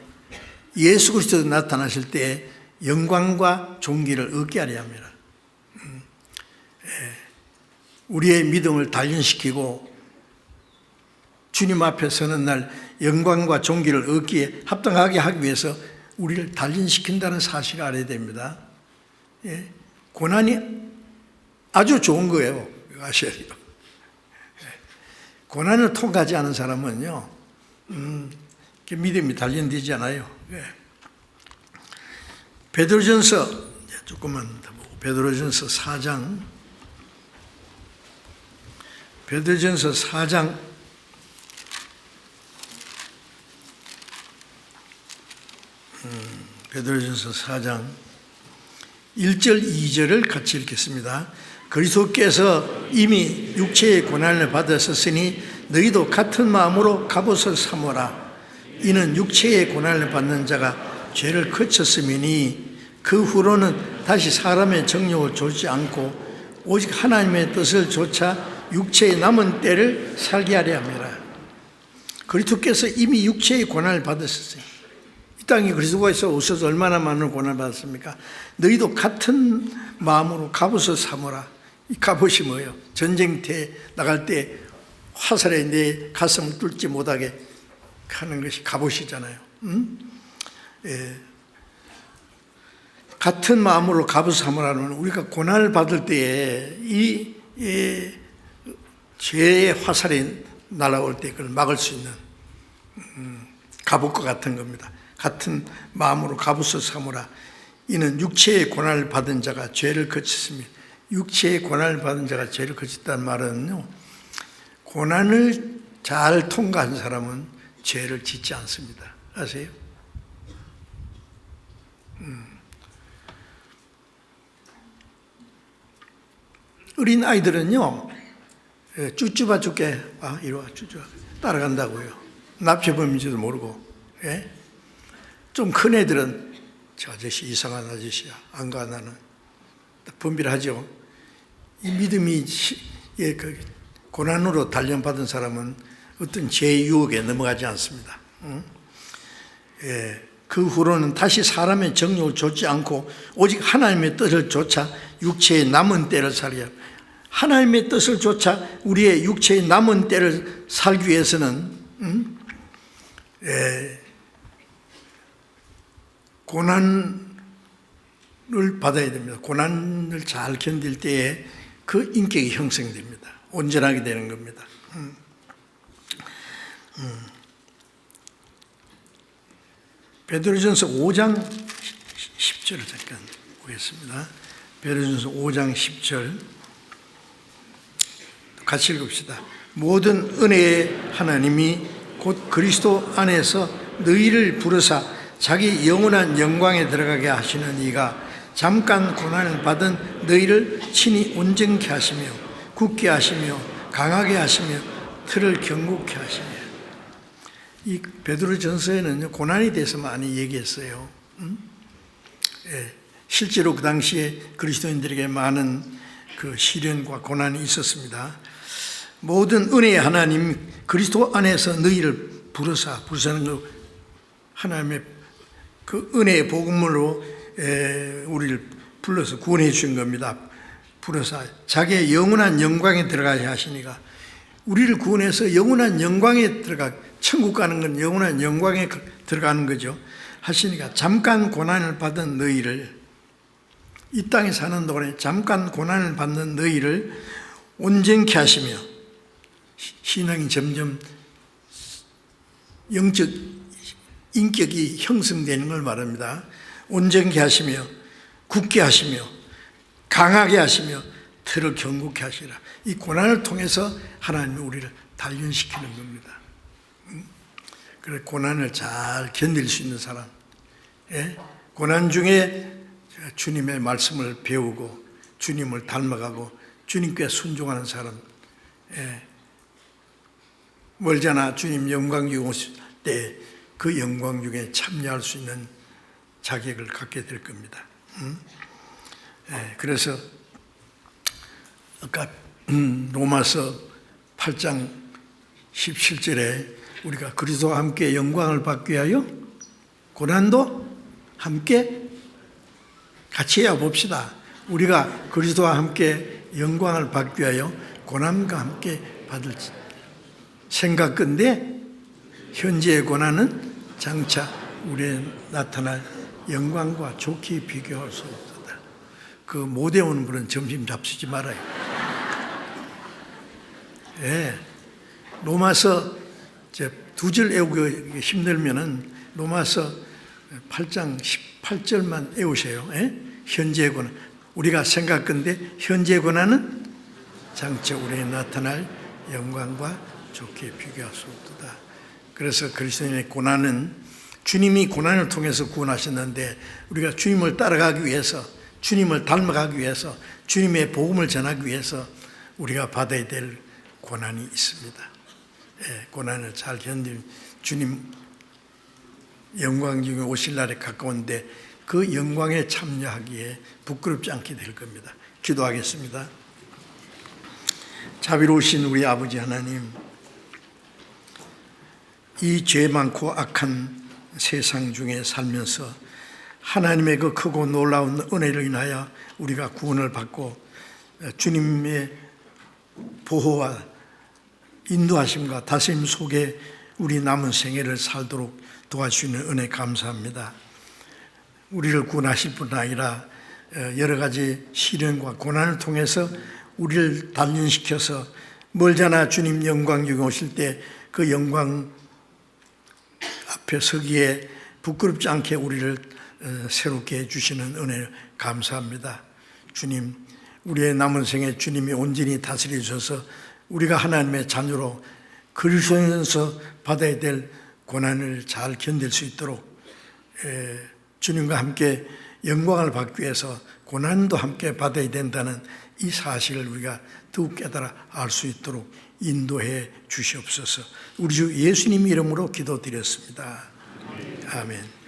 예수 그리스도에 나타나실 때 영광과 존귀를 얻게 하려 합니다. 우리의 믿음을 단련시키고 주님 앞에 서는 날 영광과 존귀를 얻기에 합당하게 하기 위해서 우리를 단련시킨다는 사실을 알아야 됩니다. 예? 고난이 아주 좋은 거예요. 아셔야 돼요. 고난을 통과하지 않은 사람은요, 믿음이 단련되지 않아요. 예. 베드로전서 조금만 더 보고, 베드로전서 4장, 베드로전서 4장 1절 2절을 같이 읽겠습니다. 그리스도께서 이미 육체의 고난을 받으셨으니 너희도 같은 마음으로 갑옷을 삼으라. 이는 육체의 고난을 받는 자가 죄를 그쳤음이니 그 후로는 다시 사람의 정욕을 좇지 않고 오직 하나님의 뜻을 좇아 육체의 남은 때를 살게 하려 함이라. 그리스도께서 이미 육체의 고난을 받으셨어요. 이 땅에 그리스도가 오셔서 얼마나 많은 고난을 받았습니까? 너희도 같은 마음으로 갑옷을 삼으라. 이 갑옷이 뭐예요? 전쟁터에 나갈 때 화살에 내 가슴을 뚫지 못하게 하는 것이 갑옷이잖아요. 예. 같은 마음으로 갑옷을 삼으라는, 우리가 고난을 받을 때에 이 죄의 화살이 날아올 때 그걸 막을 수 있는 갑옷과 같은 겁니다. 같은 마음으로 갑옷을 삼으라. 이는 육체의 고난을 받은 자가 죄를 그쳤으며, 육체의 고난을 받은 자가 죄를 그쳤다는 말은요, 고난을 잘 통과한 사람은 죄를 짓지 않습니다. 아세요? 어린 아이들은요, 쭈쭈바 죽게, 이리 와, 쭈쭈바 따라간다고요. 납치범인지도 모르고. 예? 좀 큰 애들은 저 아저씨 이상한 아저씨야, 안 가 나는. 분별하죠. 이 믿음이 고난으로 단련받은 사람은 어떤 죄의 유혹에 넘어가지 않습니다. 예. 그 후로는 다시 사람의 정욕을 좇지 않고 오직 하나님의 뜻을 좇아 육체의 남은 때를 살게 합니다. 하나님의 뜻을 좇아 우리의 육체의 남은 때를 살기 위해서는 고난을 받아야 됩니다. 고난을 잘 견딜 때에 그 인격이 형성됩니다. 온전하게 되는 겁니다. 베드로전서 5장 10절을 잠깐 보겠습니다. 베드로전서 5장 10절 같이 읽읍시다. 모든 은혜의 하나님이 곧 그리스도 안에서 너희를 부르사 자기 영원한 영광에 들어가게 하시는 이가 잠깐 고난을 받은 너희를 친히 온전케 하시며 굳게 하시며 강하게 하시며 틀을 견고케 하시며. 이 베드로전서에는 고난에 대해서 많이 얘기했어요. 예, 실제로 그 당시에 그리스도인들에게 많은 그 시련과 고난이 있었습니다. 모든 은혜의 하나님 그리스도 안에서 너희를 부르사는 그 하나님의 그 은혜의 복음으로 우리를 불러서 구원해 주신 겁니다. 부르사 자기의 영원한 영광에 들어가게 하시니까, 우리를 구원해서 영원한 영광에 들어가, 천국 가는 건 영원한 영광에 들어가는 거죠. 하시니까 잠깐 고난을 받은 너희를, 이 땅에 사는 동안에 잠깐 고난을 받는 너희를 온전케 하시며, 신앙이 점점 영적 인격이 형성되는 걸 말합니다. 온전케 하시며 굳게 하시며 강하게 하시며 틀을 견고케 하시라. 이 고난을 통해서 하나님이 우리를 단련시키는 겁니다. 그래서 고난을 잘 견딜 수 있는 사람, 고난 중에 주님의 말씀을 배우고 주님을 닮아가고 주님께 순종하는 사람, 멀잖아 주님 영광 중에 오실 때 그 영광 중에 참여할 수 있는 자격을 갖게 될 겁니다. 그래서 아까 로마서 8장 17절에 우리가 그리스도와 함께 영광을 받기 위하여 고난도 함께 같이 해야 봅시다. 우리가 그리스도와 함께 영광을 받기 위하여 고난과 함께 받을 생각건데 현재의 고난은 장차 우리의 나타날 영광과 좋게 비교할 수 없다. 그 못 외우는 분은 점심 잡수지 말아요. 예. 로마서 2절 외우기 힘들면은 로마서 8장 18절만 외우세요. 예? 현재 권한. 우리가 생각건데 현재 권한은 장차 우리에 나타날 영광과 좋게 비교할 수 없다. 그래서 그리스도인의 고난은 주님이 고난을 통해서 구원하셨는데 우리가 주님을 따라가기 위해서, 주님을 닮아가기 위해서, 주님의 복음을 전하기 위해서 우리가 받아야 될 고난이 있습니다. 예, 고난을 잘 견디면 주님 영광 중에 오실 날에 가까운데 그 영광에 참여하기에 부끄럽지 않게 될 겁니다. 기도하겠습니다. 자비로우신 우리 아버지 하나님, 이 죄 많고 악한 세상 중에 살면서 하나님의 그 크고 놀라운 은혜를 인하여 우리가 구원을 받고 주님의 보호와 인도하심과 다스림 속에 우리 남은 생애를 살도록 도와주시는 은혜 감사합니다. 우리를 구원하실 뿐 아니라 여러 가지 시련과 고난을 통해서 우리를 단련시켜서 멀잖아 주님 영광 중에 오실 때 그 영광 앞에 서기에 부끄럽지 않게 우리를 새롭게 해주시는 은혜 감사합니다. 주님, 우리의 남은 생에 주님이 온전히 다스려 주셔서 우리가 하나님의 자녀로 그리스도에서 받아야 될 고난을 잘 견딜 수 있도록 주님과 함께 영광을 받기 위해서 고난도 함께 받아야 된다는 이 사실을 우리가 더욱 깨달아 알 수 있도록 인도해 주시옵소서. 우리 주 예수님 이름으로 기도드렸습니다. 아멘.